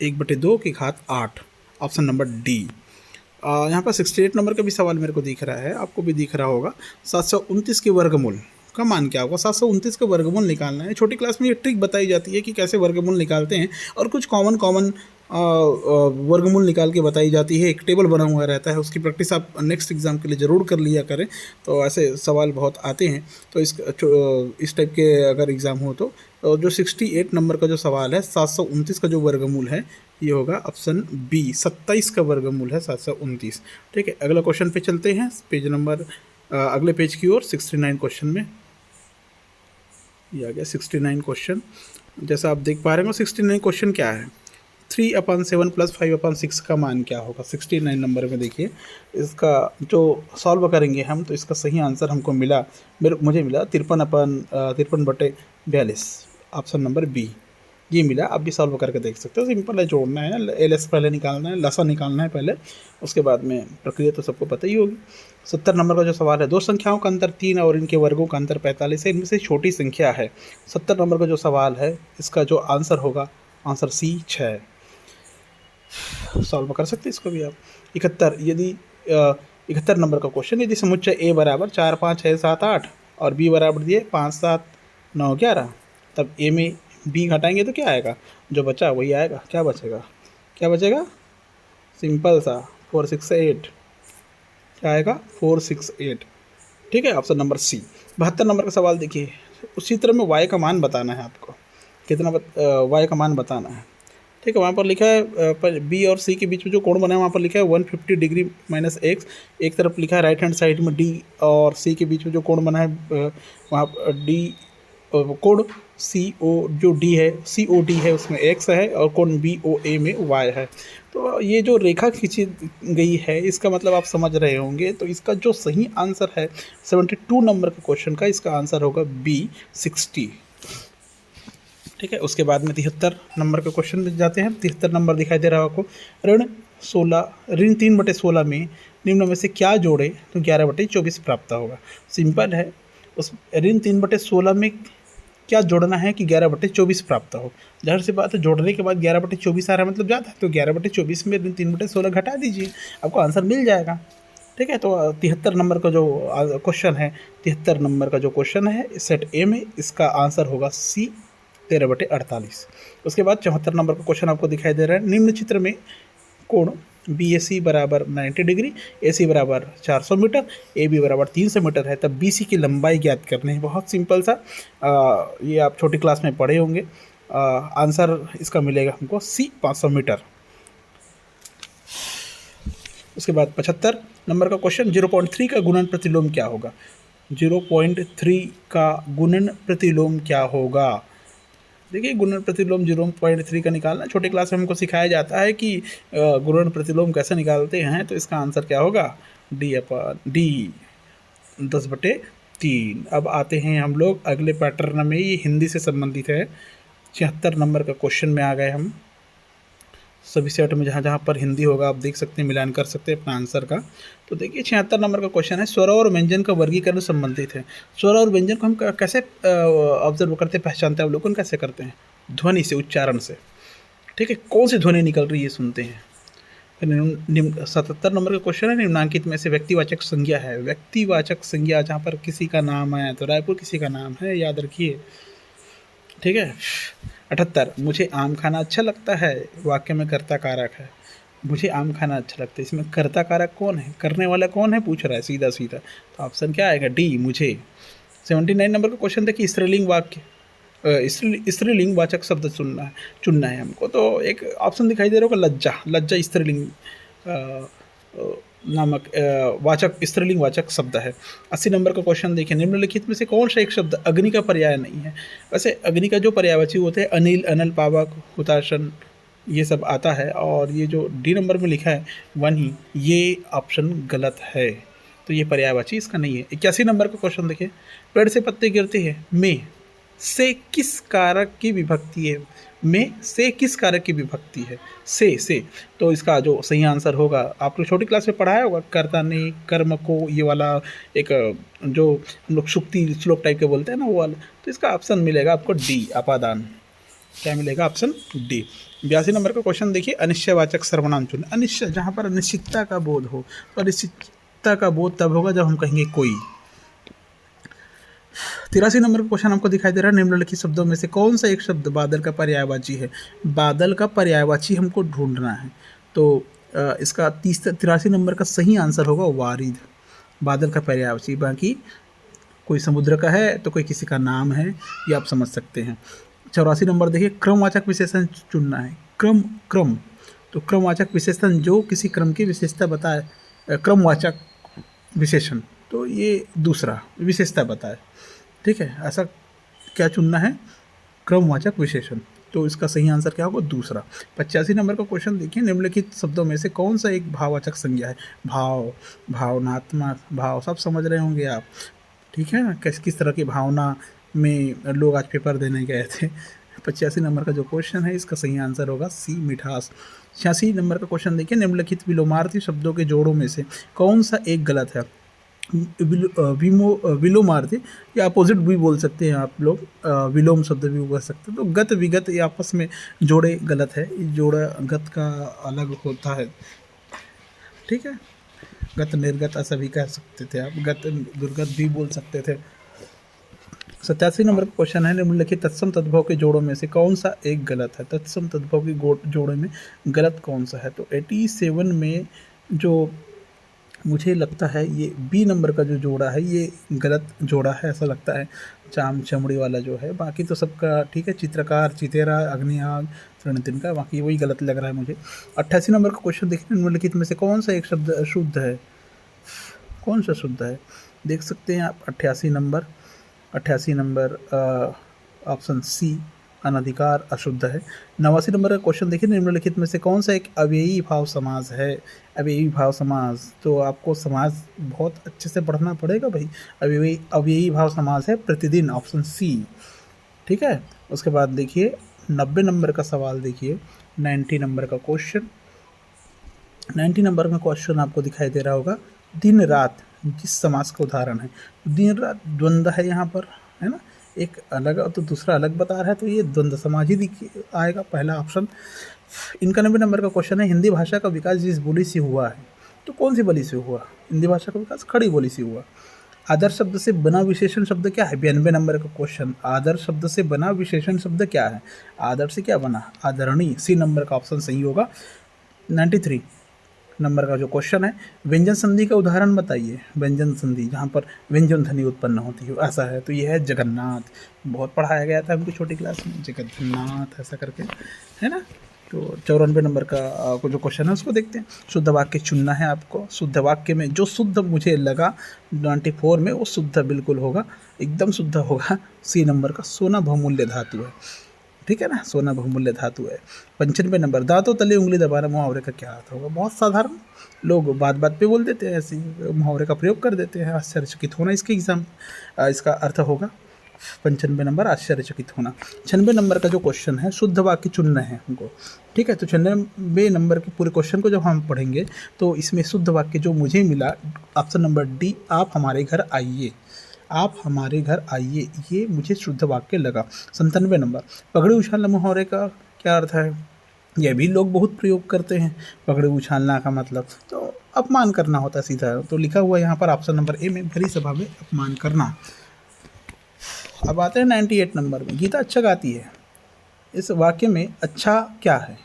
1/2 की घात 8, ऑप्शन नंबर डी। यहाँ पर 68 नंबर का भी सवाल मेरे को दिख रहा है, आपको भी दिख रहा होगा, 729 के वर्गमूल का मान क्या होगा? 729 का वर्गमूल निकालना है। छोटी क्लास में ये ट्रिक बताई जाती है कि कैसे वर्गमूल निकालते हैं, और कुछ कॉमन वर्गमूल निकाल के बताई जाती है। एक टेबल बना हुआ रहता है, उसकी प्रैक्टिस आप नेक्स्ट एग्जाम के लिए ज़रूर कर लिया करें। तो ऐसे सवाल बहुत आते हैं, तो इस टाइप के अगर एग्ज़ाम हो तो जो 68 नंबर का जो सवाल है, 729 का जो वर्गमूल है, ये होगा ऑप्शन बी, 27 का वर्गमूल है 729। ठीक है, अगला क्वेश्चन पे चलते हैं, पेज नंबर अगले पेज की ओर। 69 क्वेश्चन में ये आ गया 69 क्वेश्चन। जैसा आप देख पा रहे हो 69 क्वेश्चन क्या है, 3/7 + 5/6 का मान क्या होगा? 69 नंबर में देखिए, इसका जो सॉल्व करेंगे हम, तो इसका सही आंसर हमको मिला, मुझे मिला 53/42, ऑप्शन नंबर बी, ये मिला। आप भी सॉल्व करके देख सकते हो, सिंपल है, जोड़ना है, LS पहले निकालना है, लसा निकालना है पहले, उसके बाद में प्रक्रिया तो सबको पता ही होगी। 70 नंबर का जो सवाल है, दो संख्याओं का अंतर 3 और इनके वर्गों का अंतर 45 है, इनमें से छोटी संख्या है। 70 नंबर का जो सवाल है, इसका जो आंसर होगा, आंसर सी 6। सॉल्व कर सकते हैं इसको भी आप। 71 नंबर का क्वेश्चन, यदि समुच्चय A = 4, 5, 6, 7, 8 और B बराबर दिए 5, 7, 9, 11, तब A में B घटाएंगे तो क्या आएगा? जो बचा वही आएगा। क्या बचेगा? क्या बचेगा? सिंपल सा 4, 6, 8, क्या आएगा? 4, 6, 8। ठीक है, ऑप्शन नंबर सी। 72 नंबर का सवाल देखिए, उस चित्र में y का मान बताना है आपको। कितना y का मान बताना है। ठीक है, वहाँ पर लिखा है बी और सी के बीच में जो कोण बना है, वहाँ पर लिखा है 150 डिग्री - x। एक तरफ लिखा है राइट हैंड साइड में डी और सी के बीच में जो कोण बना है, वहाँ डी कोण CO जो डी है, COD है, उसमें x है, और कोण BOA में y है। तो ये जो रेखा खींची गई है, इसका मतलब आप समझ रहे होंगे। तो इसका जो सही आंसर है 72 नंबर के क्वेश्चन का, इसका आंसर होगा B, 60। ठीक है, उसके बाद में 73 नंबर के क्वेश्चन में जाते हैं। 73 नंबर दिखाई दे रहा है आपको, ऋण 3/16 में निम्न में से क्या जोड़े तो 11/24 प्राप्त होगा? सिंपल है, उस ऋण 3/16 में क्या जोड़ना है कि 11/24 प्राप्त हो। जाहिर सी बात है, जोड़ने के बाद 11/24 आ रहा है, मतलब ज़्यादा है, तो 11/24 में ऋण 3/16 घटा दीजिए, आपको आंसर मिल जाएगा। ठीक है, तो 73 नंबर का जो क्वेश्चन है, 73 नंबर का जो क्वेश्चन है सेट ए में, इसका आंसर होगा सी 13/48। उसके बाद 74 नंबर का क्वेश्चन आपको दिखाई दे रहा है, निम्न चित्र में कोण बी ए सी बराबर 90 डिग्री, ए सी बराबर 400 मीटर, ए बी बराबर 300 मीटर है, तब बी सी की लंबाई ज्ञात करनी है। बहुत सिंपल सा, ये आप छोटी क्लास में पढ़े होंगे। आंसर इसका मिलेगा हमको सी 500 मीटर। उसके बाद 75 नंबर का क्वेश्चन, 0.3 का गुणन प्रतिलोम क्या होगा? 0.3 का गुणन प्रतिलोम क्या होगा? देखिए, गुणन प्रतिलोम 0.3 का निकालना छोटे क्लास में हमको सिखाया जाता है कि गुणन प्रतिलोम कैसे निकालते हैं। तो इसका आंसर क्या होगा? डी 10/3। अब आते हैं हम लोग अगले पैटर्न में, ये हिंदी से संबंधित है। 76 नंबर का क्वेश्चन में आ गए हम। सभी सेट में जहाँ जहाँ पर हिंदी होगा आप देख सकते हैं, मिलान कर सकते हैं अपना आंसर का। तो देखिए 76 नंबर का क्वेश्चन है, स्वर और व्यंजन का वर्गीकरण संबंधित है। स्वर और व्यंजन को हम कैसे ऑब्जर्व करते, पहचानते हैं, अवलोकन कैसे करते हैं? ध्वनि से, उच्चारण से। ठीक है, कौन सी ध्वनि निकल रही है सुनते हैं। 77 नंबर का क्वेश्चन है, निम्नांकित में से व्यक्तिवाचक संज्ञा है। व्यक्तिवाचक संज्ञा जहाँ पर किसी का नाम है, तो रायपुर किसी का नाम है, याद रखिए। ठीक है। 78, मुझे आम खाना अच्छा लगता है, वाक्य में कर्ता कारक है। मुझे आम खाना अच्छा लगता है, इसमें कर्ता कारक कौन है, करने वाला कौन है, पूछ रहा है सीधा सीधा। तो ऑप्शन क्या आएगा? डी, मुझे। 79 नंबर का क्वेश्चन देखिए, स्त्रीलिंग वाक्य, स्त्रीलिंग वाचक शब्द चुनना है हमको। तो एक ऑप्शन दिखाई दे रहा होगा, लज्जा। लज्जा स्त्रीलिंग नामक वाचक, स्त्रीलिंग वाचक शब्द है। 80 नंबर का क्वेश्चन देखिए, निम्नलिखित में से कौन सा एक शब्द अग्नि का पर्याय नहीं है? वैसे अग्नि का जो पर्यायवाची होते हैं अनिल, अनल, पावक, हुताशन, ये सब आता है। और ये जो डी नंबर में लिखा है वही, ये ऑप्शन गलत है। तो ये पर्यायवाची इसका नहीं है। 81 नंबर का क्वेश्चन देखिए, पेड़ से पत्ते गिरते हैं, में से किस कारक की विभक्ति है? में से किस कारक की विभक्ति है? से। तो इसका जो सही आंसर होगा, आप लोग छोटी क्लास में पढ़ाया होगा, कर्ता ने, कर्म को, ये वाला एक जो हम लोग सुक्ति श्लोक टाइप के बोलते हैं ना, वो वाला। तो इसका ऑप्शन मिलेगा आपको डी, अपादान। क्या मिलेगा? Option D. 82 नंबर का क्वेश्चन देखिए, अनिश्चयवाचक सर्वनाम चुने। अनिश्चय, जहाँ पर अनिश्चितता का बोध हो, तो अनिश्चितता का बोध तब होगा जब हम कहेंगे कोई। 83 नंबर का क्वेश्चन हमको दिखाई दे रहा है, निम्नलिखित शब्दों में से कौन सा एक शब्द बादल का पर्यायवाची है? बादल का पर्यायवाची हमको ढूंढना है। तो इसका 83 नंबर का सही आंसर होगा वारिद, बादल का पर्यायवाची। बाकी कोई समुद्र का है तो कोई किसी का नाम है, ये आप समझ सकते हैं। 84 नंबर देखिए, क्रमवाचक विशेषण चुनना है। क्रम तो क्रमवाचक विशेषण जो किसी क्रम की विशेषता बताए, क्रमवाचक विशेषण, तो ये दूसरा विशेषता बताए। ठीक है, ऐसा क्या चुनना है? क्रमवाचक विशेषण। तो इसका सही आंसर क्या होगा? दूसरा। 85 नंबर का क्वेश्चन देखिए, निम्नलिखित शब्दों में से कौन सा एक भाववाचक संज्ञा है? भाव, भावनात्मक, भाव, सब समझ रहे होंगे आप। ठीक है ना, किस तरह की भावना में लोग आज पेपर देने गए थे। 85 नंबर का जो क्वेश्चन है, इसका सही आंसर होगा सी, मिठास। 86 नंबर का क्वेश्चन देखिए, निम्नलिखित विलोमार्थी शब्दों के जोड़ों में से कौन सा एक गलत है? विलोमार्थी, या अपोजिट भी बोल सकते हैं आप लोग, विलोम शब्द भी बोल सकते हैं। तो गत, विगत, ये आपस में जोड़े गलत है। जोड़ा गत का अलग होता है। ठीक है, गत, निर्गत ऐसा भी कह सकते थे आप, गत दुर्गत भी बोल सकते थे। 87 नंबर का क्वेश्चन है, निम्नलिखित तत्सम तद्भव के जोड़ों में से कौन सा एक गलत है? तत्सम तद्भव के जोड़े में गलत कौन सा है? तो 87 में जो मुझे लगता है ये बी नंबर का जो जोड़ा है, ये गलत जोड़ा है ऐसा लगता है, चाम चमड़ी वाला जो है। बाकी तो सबका ठीक है, चित्रकार, चितेरा, अग्नियाग, रणतिन का, बाकी वही गलत लग रहा है मुझे। 88 नंबर का क्वेश्चन देखिए, निम्नलिखित में से कौन सा एक शब्द अशुद्ध है? कौन सा शुद्ध है? देख सकते हैं आप 88 नंबर ऑप्शन सी, अनधिकार, अशुद्ध है। 89 नंबर का क्वेश्चन देखिए, निम्नलिखित में से कौन सा एक अव्ययी भाव समास है? अव्ययी भाव समास, तो आपको समास बहुत अच्छे से पढ़ना पड़ेगा भाई। अव्ययी भाव समास है प्रतिदिन, ऑप्शन सी। ठीक है, उसके बाद देखिए 90 नंबर का सवाल देखिए, 90 नंबर का क्वेश्चन। 90 नंबर में क्वेश्चन आपको दिखाई दे रहा होगा, दिन रात किस समास का उदाहरण है? दिन रात द्वंद्व है यहाँ पर, है ना, एक अलग तो दूसरा अलग बता रहा है, तो ये द्वंद्व समाज ही आएगा, पहला ऑप्शन। 91 नंबर का क्वेश्चन है, हिंदी भाषा का विकास जिस बोली से हुआ है, तो कौन सी बोली से हुआ? हिंदी भाषा का विकास खड़ी बोली से हुआ। आदर्श शब्द से बना विशेषण शब्द क्या है? 92 नंबर का क्वेश्चन। आदर्श शब्द से बना विशेषण शब्द क्या है? आदर्श से क्या बना? आदरणीय। सी नंबर का ऑप्शन सही होगा। 93 नंबर का जो क्वेश्चन है, व्यंजन संधि का उदाहरण बताइए। व्यंजन संधि जहाँ पर व्यंजन ध्वनि उत्पन्न होती है ऐसा है, तो यह है जगन्नाथ। बहुत पढ़ाया गया था हमको छोटी क्लास में, जगन्नाथ ऐसा करके, है ना। तो 94 नंबर का जो क्वेश्चन है उसको देखते हैं। शुद्ध वाक्य चुनना है आपको। शुद्ध वाक्य में जो शुद्ध मुझे लगा 94 में, वो शुद्ध बिल्कुल होगा, एकदम शुद्ध होगा। सी नंबर का सोना बहुमूल्य धातु है, ठीक है ना, सोना बहुमूल्य धातु है। 95 नंबर, दांतों तले उंगली दबाना मुहावरे का क्या अर्थ होगा? बहुत साधारण, लोग बात बात पे बोल देते हैं, ऐसे मुहावरे का प्रयोग कर देते हैं। आश्चर्यचकित होना इसके इसका अर्थ होगा। 95 नंबर आश्चर्यचकित होना। 96 नंबर का जो क्वेश्चन है, शुद्ध वाक्य चुनना है हमको, ठीक है। तो 96 नंबर के पूरे क्वेश्चन को जब हम पढ़ेंगे तो इसमें शुद्ध वाक्य जो मुझे मिला, ऑप्शन नंबर डी, आप हमारे घर आइए। आप हमारे घर आइए, ये मुझे शुद्ध वाक्य लगा। 97 नंबर, पगड़ी उछालना मुहावरे का क्या अर्थ है? यह भी लोग बहुत प्रयोग करते हैं। पगड़ी उछालना का मतलब तो अपमान करना होता है सीधा, तो लिखा हुआ यहाँ पर ऑप्शन नंबर ए में, भरी सभा में अपमान करना। अब आते हैं 98 नंबर में, गीता अच्छा गाती है। इस वाक्य में अच्छा क्या है?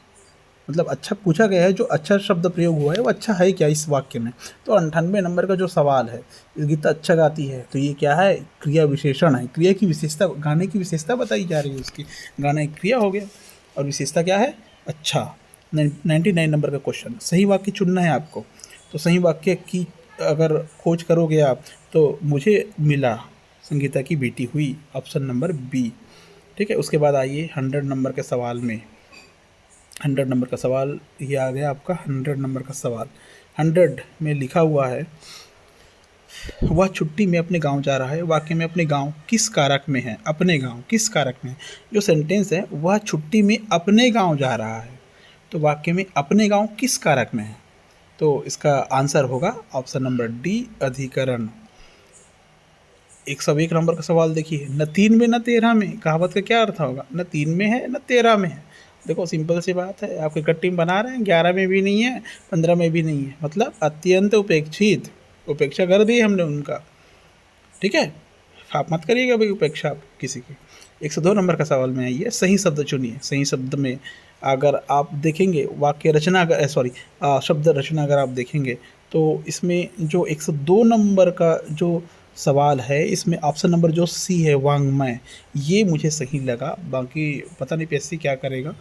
मतलब अच्छा पूछा गया है, जो अच्छा शब्द प्रयोग हुआ है वो अच्छा है क्या इस वाक्य में? तो 98 नंबर का जो सवाल है, गीता अच्छा गाती है, तो ये क्या है? क्रिया विशेषण है। क्रिया की विशेषता, गाने की विशेषता बताई जा रही है उसकी। गाना एक क्रिया हो गया और विशेषता क्या है? अच्छा। 99 नंबर का क्वेश्चन, सही वाक्य चुनना है आपको। तो सही वाक्य की अगर खोज करोगे आप, तो मुझे मिला संगीता की बेटी हुई, ऑप्शन नंबर बी, ठीक है। उसके बाद आइए 100 नंबर के सवाल में। 100 नंबर का सवाल ये आ गया आपका। 100 नंबर का सवाल, 100 में लिखा हुआ है, वह छुट्टी में अपने गांव जा रहा है। वाक्य में अपने गांव किस कारक में है? अपने गांव किस कारक में है? जो सेंटेंस है, वह छुट्टी में अपने गांव जा रहा है, तो वाक्य में अपने गांव किस कारक में है? तो इसका आंसर होगा ऑप्शन नंबर डी, अधिकरण। 101 नंबर का सवाल देखिए, न 3 में न 13 में, कहावत का क्या अर्थ होगा? न 3 में है न 13 में है। देखो सिंपल सी बात है, आप क्रिकेट टीम बना रहे हैं, 11 में भी नहीं है, 15 में भी नहीं है, मतलब अत्यंत उपेक्षित, उपेक्षा कर दी हमने उनका, ठीक है। आप मत करिएगा भाई उपेक्षा आप किसी की। 102 नंबर का सवाल में आइए, सही शब्द चुनिए। सही शब्द में अगर आप देखेंगे वाक्य रचना, अगर सॉरी शब्द रचना अगर आप देखेंगे, तो इसमें जो 102 नंबर का जो सवाल है, इसमें ऑप्शन नंबर जो सी है, वाङ्मय, ये मुझे सही लगा। बाकी पता नहीं पीएससी क्या करेगा,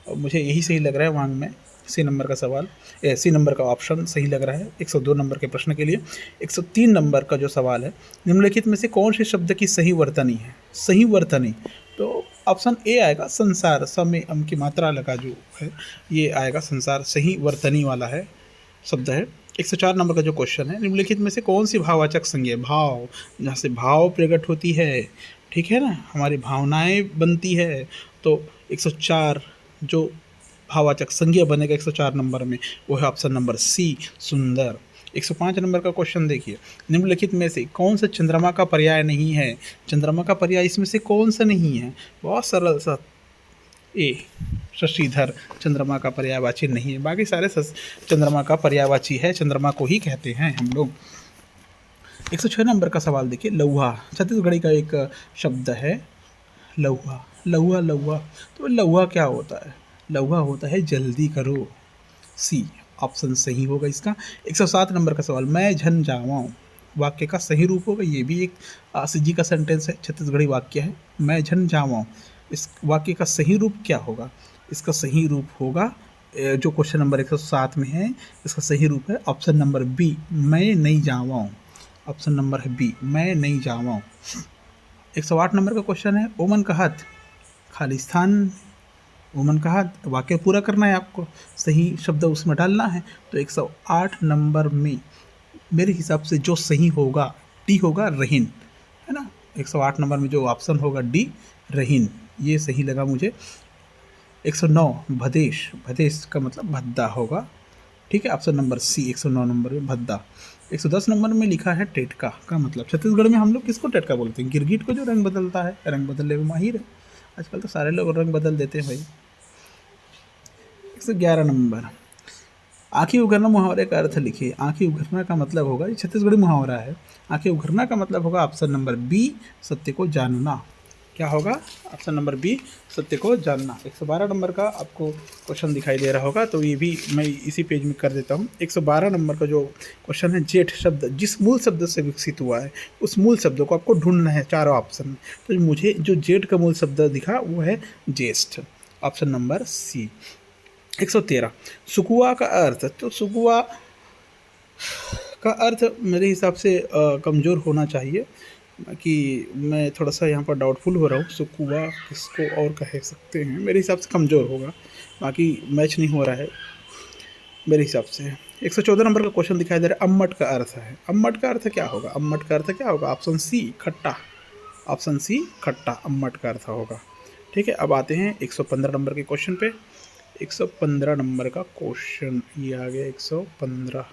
मुझे यही सही लग रहा है, वाङ्मय। सी नंबर का सवाल, सी नंबर का ऑप्शन सही लग रहा है 102 नंबर के प्रश्न के लिए। 103 नंबर का जो सवाल है, निम्नलिखित में से कौन से शब्द की सही वर्तनी है? सही वर्तनी, तो ऑप्शन ए आएगा, संसार। समय अम की मात्रा लगा जो है, ये आएगा संसार, सही वर्तनी वाला है शब्द है। 104 नंबर का जो क्वेश्चन है, निम्नलिखित में से कौन सी भाववाचक संज्ञा, भाव, जहाँ से भाव प्रकट होती है, ठीक है ना, हमारी भावनाएं बनती है, तो 104 जो भाववाचक संज्ञा बनेगा 104 नंबर में, वो है ऑप्शन नंबर सी, सुंदर। 105 नंबर का क्वेश्चन देखिए, निम्नलिखित में से कौन सा चंद्रमा का पर्याय नहीं है? चंद्रमा का पर्याय इसमें से कौन सा नहीं है? बहुत सरल सा, ए, शशिधर चंद्रमा का पर्यायवाची नहीं है, बाकी सारे चंद्रमा का पर्यायवाची है, चंद्रमा को ही कहते हैं हम लोग। 106 नंबर का सवाल देखिए, लौहा, छत्तीसगढ़ी का एक शब्द है लौहा। लौहा लौहा, तो लौहा क्या होता है? लौहा होता है जल्दी करो, सी ऑप्शन सही होगा इसका। 107 नंबर का सवाल, मैं झन जावाऊँ, वाक्य का सही रूप होगा। ये भी एक सीजी का सेंटेंस है, छत्तीसगढ़ी वाक्य है, मैं झन जावाऊँ। इस वाक्य का सही रूप क्या होगा? इसका सही रूप होगा जो क्वेश्चन नंबर 107 में है, इसका सही रूप है ऑप्शन नंबर बी, मैं नहीं जावाऊँ। ऑप्शन नंबर है बी, मैं नहीं जावाऊँ। 108 नंबर का क्वेश्चन है, ओमन कहत, खालिस्तान, ओमन कहत, वाक्य पूरा करना है आपको, सही शब्द उसमें डालना है। तो 108 नंबर में मेरे हिसाब से जो सही होगा डी होगा, रहीन, है ना। 108 नंबर में जो ऑप्शन होगा डी, रहीन, ये सही लगा मुझे। 109 भदेश, भदेश का मतलब भद्दा होगा, ठीक है, ऑप्शन नंबर सी, 109 नंबर में भद्दा। 110 नंबर में लिखा है टेटका का मतलब, छत्तीसगढ़ में हम लोग किसको टेटका बोलते हैं? गिरगिट को जो रंग बदलता है, रंग बदलने में माहिर है, आजकल तो सारे लोग रंग बदल देते हैं भाई। 111 नंबर, आंखें उघरना मुहावरे का अर्थ लिखिए। आंखें उघरना का मतलब होगा, ये छत्तीसगढ़ी मुहावरा है। आंखें उघरना का मतलब होगा ऑप्शन नंबर बी, सत्य को जानना। क्या होगा? ऑप्शन नंबर बी, सत्य को जानना। 112 नंबर का आपको क्वेश्चन दिखाई दे रहा होगा, तो ये भी मैं इसी पेज में कर देता हूँ। 112 नंबर का जो क्वेश्चन है, जेठ शब्द जिस मूल शब्द से विकसित हुआ है, उस मूल शब्द को आपको ढूंढना है चारों ऑप्शन में। तो मुझे जो जेठ का मूल शब्द दिखा वो है ज्येष्ठ, ऑप्शन नंबर सी। 113 सुकुआ का अर्थ, तो सुकुआ का अर्थ मेरे हिसाब से कमज़ोर होना चाहिए, कि मैं थोड़ा सा यहाँ पर डाउटफुल हो रहा हूँ। सुकुआ किसको और कह सकते हैं? मेरे हिसाब से कमज़ोर होगा, बाकी मैच नहीं हो रहा है मेरे हिसाब से। 114 नंबर का क्वेश्चन दिखाई दे रहा है, अम्मट का अर्थ है। अम्मट का अर्थ क्या होगा? अम्मट का अर्थ क्या होगा? ऑप्शन सी, खट्टा। ऑप्शन सी, खट्टा, अम्मट का अर्थ होगा। ठीक है, अब आते हैं 115 नंबर के क्वेश्चन पे। 115 नंबर का क्वेश्चन ये आ गया, 115।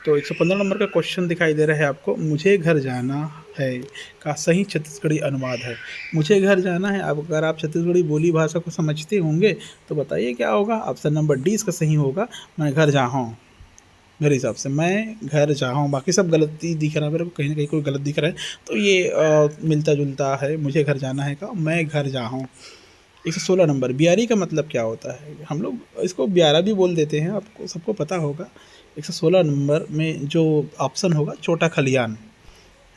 तो 115 नंबर का क्वेश्चन दिखाई दे रहा है आपको, मुझे घर जाना है का सही छत्तीसगढ़ी अनुवाद है। मुझे घर जाना है, अब अगर आप छत्तीसगढ़ी बोली भाषा को समझते होंगे तो बताइए क्या होगा? ऑप्शन नंबर डी इसका सही होगा, मैं घर जा हूँ। मेरे हिसाब से मैं घर जा हूँ, बाकी सब गलती दिख रहा है मेरे को, कहीं ना कहीं कोई गलत दिख रहा है, तो ये मिलता जुलता है। मुझे घर जाना है का मैं घर जा हूँ। 116 नंबर, बियारी का मतलब क्या होता है? हम लोग इसको ब्यारा भी बोल देते हैं, आपको सबको पता होगा। 116 नंबर में जो ऑप्शन होगा, छोटा खलियान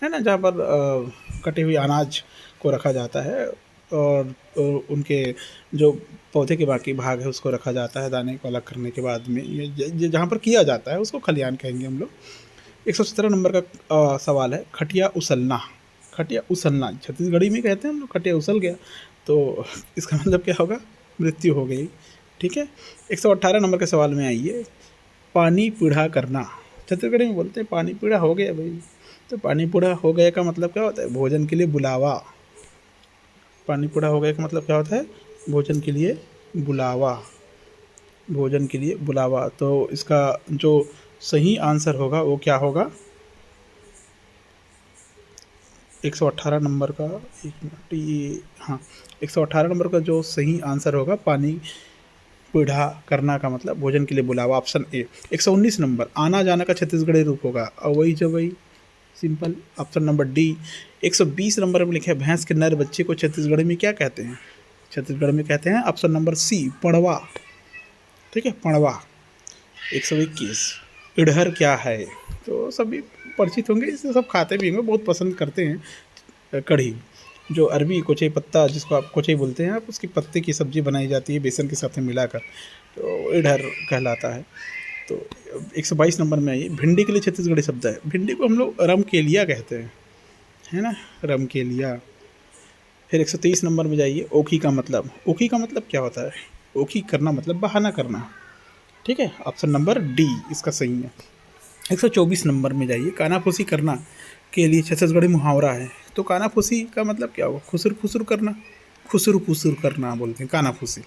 है ना, जहाँ पर कटे हुए अनाज को रखा जाता है, और उनके जो पौधे के बाकी भाग है उसको रखा जाता है दाने को अलग करने के बाद में, ये जहाँ पर किया जाता है उसको खलियान कहेंगे हम लोग। 117 नंबर का सवाल है, खटिया उछलना। खटिया उछलना छत्तीसगढ़ी में कहते हैं हम लोग, खटिया उछल गया, तो इसका मतलब क्या होगा? मृत्यु हो गई। ठीक है, 118 नंबर के सवाल में आइए, पानी पीढ़ा करना। छत्तीसगढ़ी में बोलते हैं पानी पीढ़ा हो गया भाई, तो पानी पीढ़ा हो गया का मतलब क्या होता है? भोजन के लिए बुलावा। पानी पीढ़ा हो गया का मतलब क्या होता है? भोजन के लिए बुलावा। भोजन के लिए बुलावा। तो इसका जो सही आंसर होगा वो क्या होगा? 118 नंबर का, एक मिनट, ये हाँ, 118 नंबर का जो सही आंसर होगा, पानी पीढ़ा करना का मतलब भोजन के लिए बुलावा, ऑप्शन ए। 119 नंबर, आना जाना का छत्तीसगढ़ी रूप होगा अवई जवई, simple, option number D. 120 number में लिखे, भैंस के नर बच्चे को छत्तीसगढ़ी में क्या कहते हैं? छत्तीसगढ़ में कहते हैं ऑप्शन नंबर सी, पड़वा। ठीक है, पड़वा। 121, इडहर क्या है? तो सभी परिचित होंगे, इससे सब खाते भी होंगे, बहुत पसंद करते हैं। कढ़ी, जो अरबी कोचई पत्ता, जिसको आप कोचई बोलते हैं आप, उसकी पत्ते की सब्ज़ी बनाई जाती है बेसन के साथ में मिलाकर, तो इडहर कहलाता है। तो 122 नंबर में आइए, भिंडी के लिए छत्तीसगढ़ी शब्द है। भिंडी को हम लोग रमकेलिया कहते हैं, है ना, रमकेलिया। फिर 123 नंबर में जाइए, ओखी का मतलब। ओखी का मतलब क्या होता है? ओखी करना मतलब बहाना करना। ठीक है, ऑप्शन नंबर डी इसका सही है। 124 नंबर में जाइए, कानाफूसी करना के लिए छत्तीसगढ़ी मुहावरा है। तो कानाफूसी का मतलब क्या होगा? खुसुर फुसुर करना, खुसुर फुसुर करना बोलते हैं कानाफूसी।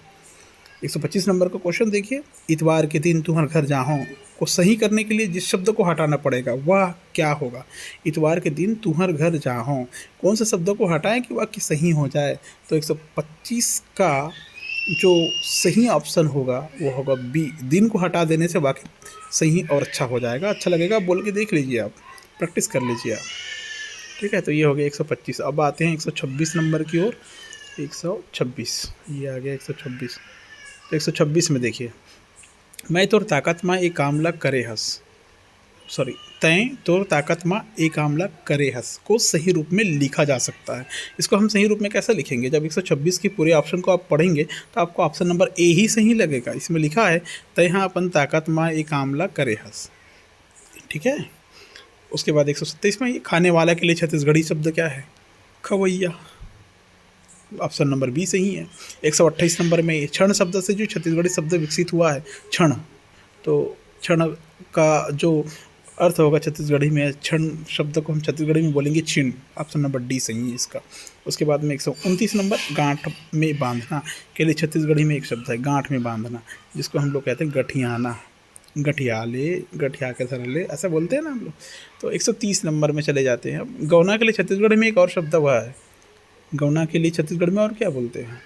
125 नंबर का क्वेश्चन देखिए, इतवार के दिन तुम्हारे घर जाऊँ को सही करने के लिए जिस शब्द को हटाना पड़ेगा वह क्या होगा? इतवार के दिन तुम्हारे घर जाऊँ, कौन से शब्द को हटाएं कि वाक्य सही हो जाए? तो 125 का जो सही ऑप्शन होगा वो होगा बी, दिन को हटा देने से वाक्य सही और अच्छा हो जाएगा। अच्छा लगेगा, बोल के देख लीजिए, आप प्रैक्टिस कर लीजिए आप। ठीक है, तो ये हो गया 125। अब आते हैं 126 नंबर की ओर। 126, ये आ गया 126। तो 126 में देखिए, मैं तोर ताकत माँ एक कामला करे हस, सॉरी, तय तोर ताकत माँ एक आमला करे हस को सही रूप में लिखा जा सकता है। इसको हम सही रूप में कैसे लिखेंगे? जब 126 की पूरे ऑप्शन को आप पढ़ेंगे तो आपको ऑप्शन नंबर ए ही सही लगेगा। इसमें लिखा है, तय हाँ अपन ताकत माँ एक आमला करे हस। ठीक है, उसके बाद 127 में, ये खाने वाला के लिए छत्तीसगढ़ी शब्द क्या है? खवैया, ऑप्शन नंबर बी सही है। 128 नंबर में, ये क्षण शब्द से जो छत्तीसगढ़ी शब्द विकसित हुआ है, क्षण, तो क्षण का जो अर्थ होगा छत्तीसगढ़ी में, क्षण शब्द को हम छत्तीसगढ़ी में बोलेंगे छिन, ऑप्शन नंबर डी सही है इसका। उसके बाद में 129 नंबर, गांठ में बांधना के लिए छत्तीसगढ़ी में एक शब्द है, गांठ में बांधना, जिसको हम लोग कहते हैं गठियाना, गठिया ले, गठिया के तरह ले, ऐसा बोलते हैं ना हम लोग। तो 130 नंबर में चले जाते हैं। अब गौना के लिए छत्तीसगढ़ी में एक और शब्द हुआ है, गौना के लिए छत्तीसगढ़ में और क्या बोलते हैं?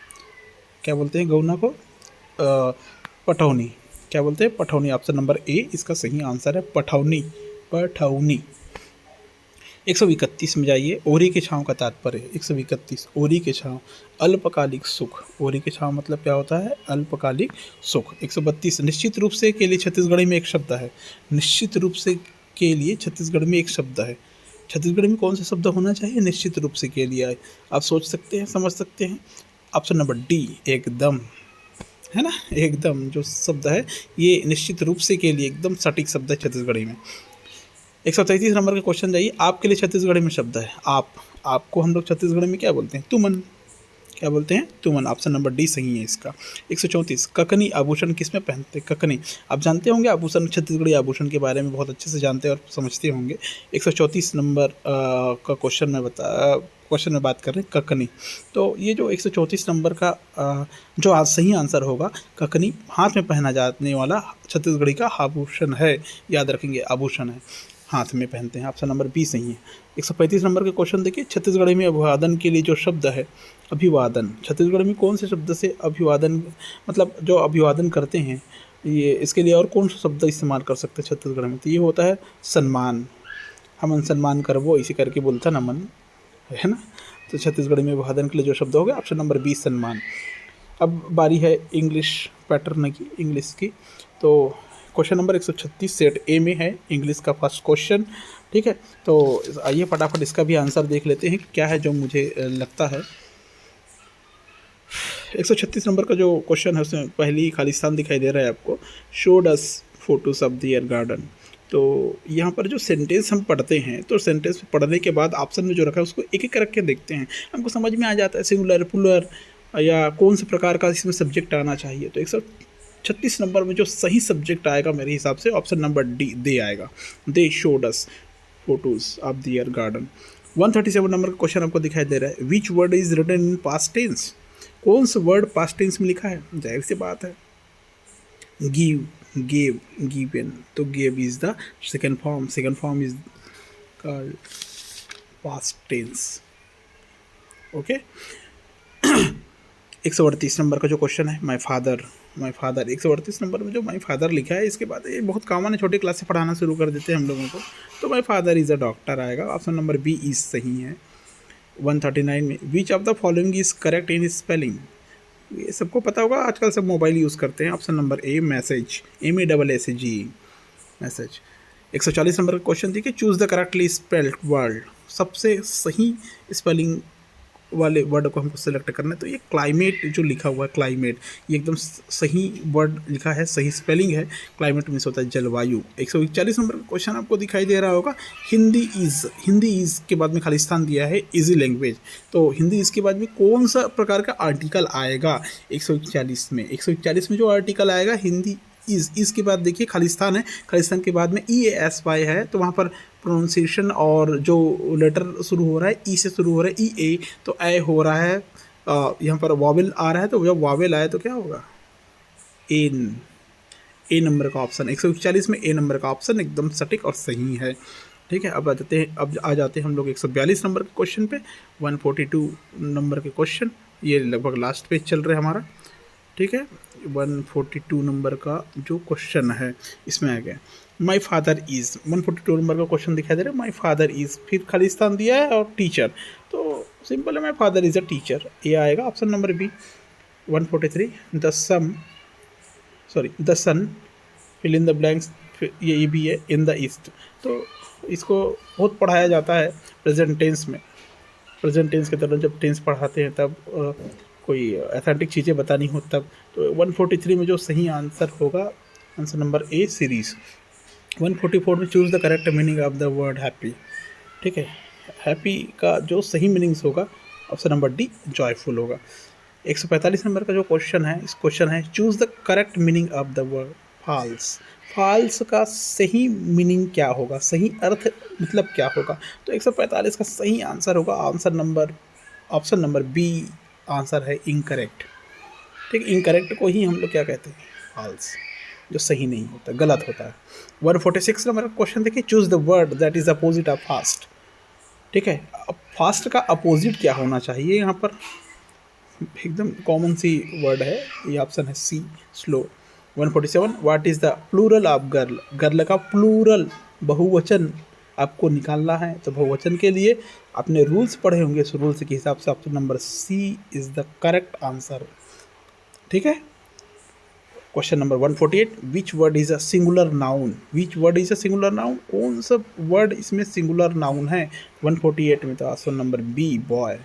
क्या बोलते हैं गौना को? पठौनी। क्या बोलते हैं? पठौनी। ऑप्शन नंबर ए इसका सही आंसर है, पठौनी, पठौनी। 131 में जाइए। ओरी की छाँव का तात्पर्य। 131 ओरी की छाँव, अल्पकालिक सुख। ओरी की छाँव मतलब क्या होता है? अल्पकालिक सुख। 132 निश्चित रूप से के लिए छत्तीसगढ़ी में एक शब्द है। निश्चित रूप से के लिए छत्तीसगढ़ में एक शब्द है। छत्तीसगढ़ी में कौन सा शब्द होना चाहिए? निश्चित रूप से के लिए। आप सोच सकते हैं, समझ सकते हैं। ऑप्शन नंबर डी, एकदम, है ना? एकदम जो शब्द है ये निश्चित रूप से के लिए एकदम सटीक शब्द है छत्तीसगढ़ी में। 133 नंबर का क्वेश्चन जाइए। आपके लिए छत्तीसगढ़ी में शब्द है आप। आपको हम लोग छत्तीसगढ़ी में क्या बोलते हैं? तुमन। क्या बोलते हैं? तुमन। ऑप्शन नंबर डी सही है इसका। 134 ककनी आभूषण किस में पहनते हैं? ककनी, आप जानते होंगे आभूषण, छत्तीसगढ़ी आभूषण के बारे में बहुत अच्छे से जानते हैं और समझते होंगे। 134 नंबर का क्वेश्चन में बात कर रहे हैं ककनी। तो ये जो 134 नंबर का जो आज सही आंसर होगा, ककनी हाथ में पहना जाने वाला छत्तीसगढ़ी का आभूषण है। याद रखेंगे, आभूषण है, हाथ में पहनते हैं। ऑप्शन नंबर बी सही है। 135 नंबर का क्वेश्चन देखिए। छत्तीसगढ़ी में अभिवादन के लिए जो शब्द है, अभिवादन, छत्तीसगढ़ में कौन से शब्द से अभिवादन, मतलब जो अभिवादन करते हैं, ये इसके लिए और कौन सा शब्द इस्तेमाल कर सकते हैं छत्तीसगढ़ में? तो ये होता है सम्मान। हमन सम्मान करबो, इसी करके बोलता ना मन, है ना? तो छत्तीसगढ़ी में अभिवादन के लिए जो शब्द हो गया ऑप्शन नंबर बी, सम्मान। अब बारी है इंग्लिश पैटर्न की, इंग्लिश की। तो क्वेश्चन नंबर 136 सेट ए में है, इंग्लिश का फर्स्ट क्वेश्चन। ठीक है, तो आइए फटाफट इसका भी आंसर देख लेते हैं क्या है जो मुझे लगता है। 136 नंबर का जो क्वेश्चन है उसमें पहली खालिस्तान दिखाई दे रहा है आपको। Showed us photos of their garden. तो यहाँ पर जो सेंटेंस हम पढ़ते हैं, तो सेंटेंस पढ़ने के बाद ऑप्शन में जो रखा है उसको एक एक रख के देखते हैं, हमको समझ में आ जाता है सिंगुलर, प्लूरल या कौन से प्रकार का इसमें सब्जेक्ट आना चाहिए। तो 136 नंबर में जो सही सब्जेक्ट आएगा मेरे हिसाब से ऑप्शन नंबर डी, दे आएगा। They showed us photos of their garden. 137 number का क्वेश्चन आपको दिखाई दे रहा है। Which word is written in past tense? कौन सा वर्ड पास्ट टेंस में लिखा है? जाहिर सी बात है, गिव, गेव, गिवन। तो gave is the second form. Second form is called past tense. Okay. 138 number का जो क्वेश्चन है, my father, my father. 138 number में जो माई फादर लिखा है, इसके बाद ये बहुत कॉमन है, छोटी क्लास से पढ़ाना शुरू कर देते हैं हम लोगों को। तो माई फादर इज़ अ डॉक्टर आएगा। ऑप्शन नंबर बी इज सही है। 139 में which of the following is correct in spelling? ये सबको पता होगा, आजकल सब मोबाइल यूज़ करते हैं। Option number A, message, MESSAGE, message. 140 number का क्वेश्चन देखिए। Choose the correctly spelled word. सबसे सही स्पेलिंग वाले वर्ड को हमको सेलेक्ट करना है। तो ये क्लाइमेट जो लिखा हुआ है, क्लाइमेट, ये एकदम सही वर्ड लिखा है, सही स्पेलिंग है। क्लाइमेट मीन्स होता है जलवायु। 141 नंबर का क्वेश्चन आपको दिखाई दे रहा होगा। हिंदी इज़, हिंदी इज़ के बाद में खालिस्तान दिया है, इजी लैंग्वेज। तो हिंदी इज़ के बाद में कौन सा प्रकार का आर्टिकल आएगा 141 में? 141 में जो आर्टिकल आएगा हिंदी इज़ के बाद देखिए खालिस्तान है, खालिस्तान के बाद में EASY है, तो वहाँ पर प्रोनाउंसिएशन और जो लेटर शुरू हो रहा है ई से शुरू हो रहा है, EA, तो ए हो रहा है। यहाँ पर वावेल आ रहा है, तो जब वावेल आए तो क्या होगा? एन। ए नंबर का ऑप्शन 141 में ए नंबर का ऑप्शन एकदम सटीक और सही है। ठीक है, अब आ जाते हैं हम लोग 142 नंबर के क्वेश्चन पे। 142 नंबर के क्वेश्चन, ये लगभग लास्ट पेज चल रहा है हमारा। ठीक है, 142 नंबर का जो क्वेश्चन है इसमें आ गया माई फादर इज़। 142 नंबर का क्वेश्चन दिखाई दे रहा है, माई फादर इज़, फिर खालिस्तान दिया है और टीचर। तो सिंपल है, my father is a teacher, ये आएगा option number B. 143 the sun fill in the blanks, ये भी है इन द ईस्ट। तो इसको बहुत पढ़ाया जाता है प्रेजेंट टेंस में। प्रेजेंट टेंस के तरह जब टेंस पढ़ाते हैं तब कोई अथेंटिक चीज़ें बतानी हो तब। तो 143 में जो सही आंसर होगा आंसर नंबर ए, सीरीज़। 144 में choose the correct meaning of the word happy. ठीक है, हैप्पी का जो सही मीनिंग्स होगा ऑप्शन नंबर डी, जॉयफुल होगा। 145 नंबर का जो क्वेश्चन है, इस क्वेश्चन है choose the correct meaning of the word false. False का सही मीनिंग क्या होगा, सही अर्थ मतलब क्या होगा? तो 145 का सही आंसर होगा ऑप्शन नंबर बी, आंसर है इनकरेक्ट। ठीक, इनकरेक्ट को ही हम लोग क्या कहते हैं? फॉल्स, जो सही नहीं होता, गलत होता है। 146 नंबर का क्वेश्चन देखिए। Choose the word that is opposite of fast. ठीक है, अब फास्ट का अपोजिट क्या होना चाहिए? यहाँ पर एकदम कॉमन सी वर्ड है, ये ऑप्शन है C, slow. 147 what is the plural of girl, girl का प्लूरल बहुवचन आपको निकालना है। तो बहुवचन के लिए आपने रूल्स पढ़े होंगे, उस रूल्स के हिसाब से option number C is the correct answer. ठीक है। Question number 148 which word is a singular noun, which word is a singular noun, कौन सा वर्ड इसमें सिंगुलर नाउन है 148 में? तो ऑप्शन नंबर बी बॉय।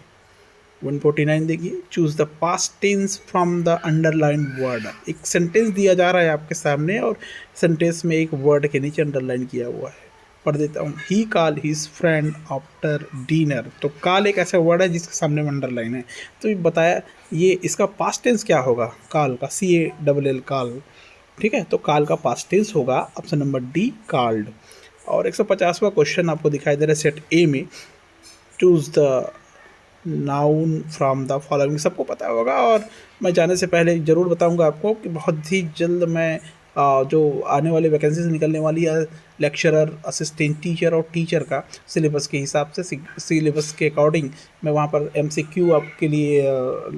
149 देखिए, choose the past tense from the underline word. एक सेंटेंस दिया जा रहा है आपके सामने और सेंटेंस में एक वर्ड के नीचे अंडरलाइन किया हुआ है, पढ़ देता हूँ। He call his friend after dinner. तो कॉल एक ऐसा वर्ड है जिसके सामने में अंडरलाइन है, तो ये बताया ये इसका पास्ट टेंस क्या होगा कॉल का, CALL कॉल। ठीक है, तो कॉल का पास्ट टेंस होगा ऑप्शन नंबर डी कॉल्ड। और 150वां क्वेश्चन आपको दिखाई दे रहा है सेट ए में, choose the noun from the following. सबको पता होगा और मैं जाने से पहले ज़रूर बताऊंगा आपको कि बहुत ही जल्द मैं जो आने वाली वैकेंसीज निकलने वाली है लेक्चरर, असिस्टेंट टीचर और टीचर का सिलेबस के हिसाब से, सिलेबस के अकॉर्डिंग मैं वहाँ पर MCQ आपके लिए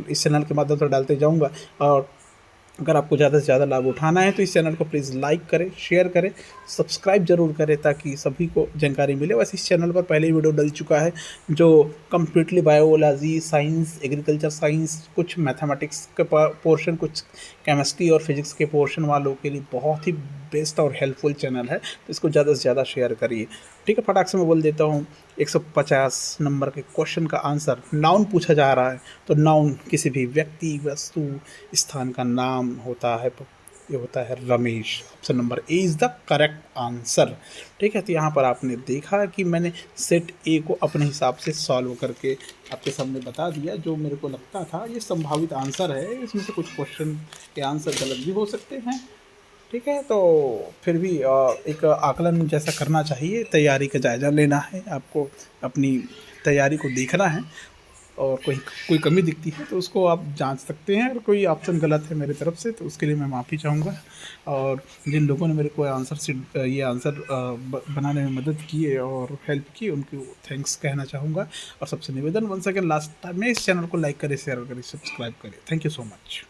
इस चैनल के माध्यम से डालते जाऊँगा। और अगर आपको ज़्यादा से ज़्यादा लाभ उठाना है तो इस चैनल को प्लीज़ लाइक करें, शेयर करें, सब्सक्राइब जरूर करें ताकि सभी को जानकारी मिले। वैसे इस चैनल पर पहले ही वीडियो डल चुका है जो completely biology, science, agriculture science, कुछ मैथमेटिक्स के पोर्शन, कुछ केमिस्ट्री और फिजिक्स के पोर्शन वालों के लिए बहुत ही बेस्ट और हेल्पफुल चैनल है, तो इसको ज़्यादा से ज़्यादा शेयर करिए। ठीक है, फटाक से मैं बोल देता हूँ 150 नंबर के क्वेश्चन का आंसर। नाउन पूछा जा रहा है, तो नाउन किसी भी व्यक्ति, वस्तु, स्थान का नाम होता है, ये होता है Ramesh. Option number A is the correct answer. ठीक है, तो यहाँ पर आपने देखा कि मैंने सेट ए को अपने हिसाब से सॉल्व करके आपके सामने बता दिया, जो मेरे को लगता था ये संभावित आंसर है। इसमें से कुछ क्वेश्चन के आंसर गलत भी हो सकते हैं। ठीक है, तो फिर भी एक आकलन जैसा करना चाहिए, तैयारी का जायज़ा लेना है आपको, अपनी तैयारी को देखना है और कोई कमी दिखती है तो उसको आप जांच सकते हैं। अगर कोई ऑप्शन गलत है मेरी तरफ से तो उसके लिए मैं माफ़ी चाहूँगा। और जिन लोगों ने मेरे को आंसर से ये आंसर बनाने में मदद की है और हेल्प की, उनको थैंक्स कहना चाहूँगा। और सबसे निवेदन, वन सेकेंड लास्ट टाइम में, इस चैनल को लाइक करें, शेयर करें, सब्सक्राइब करें। Thank you so much.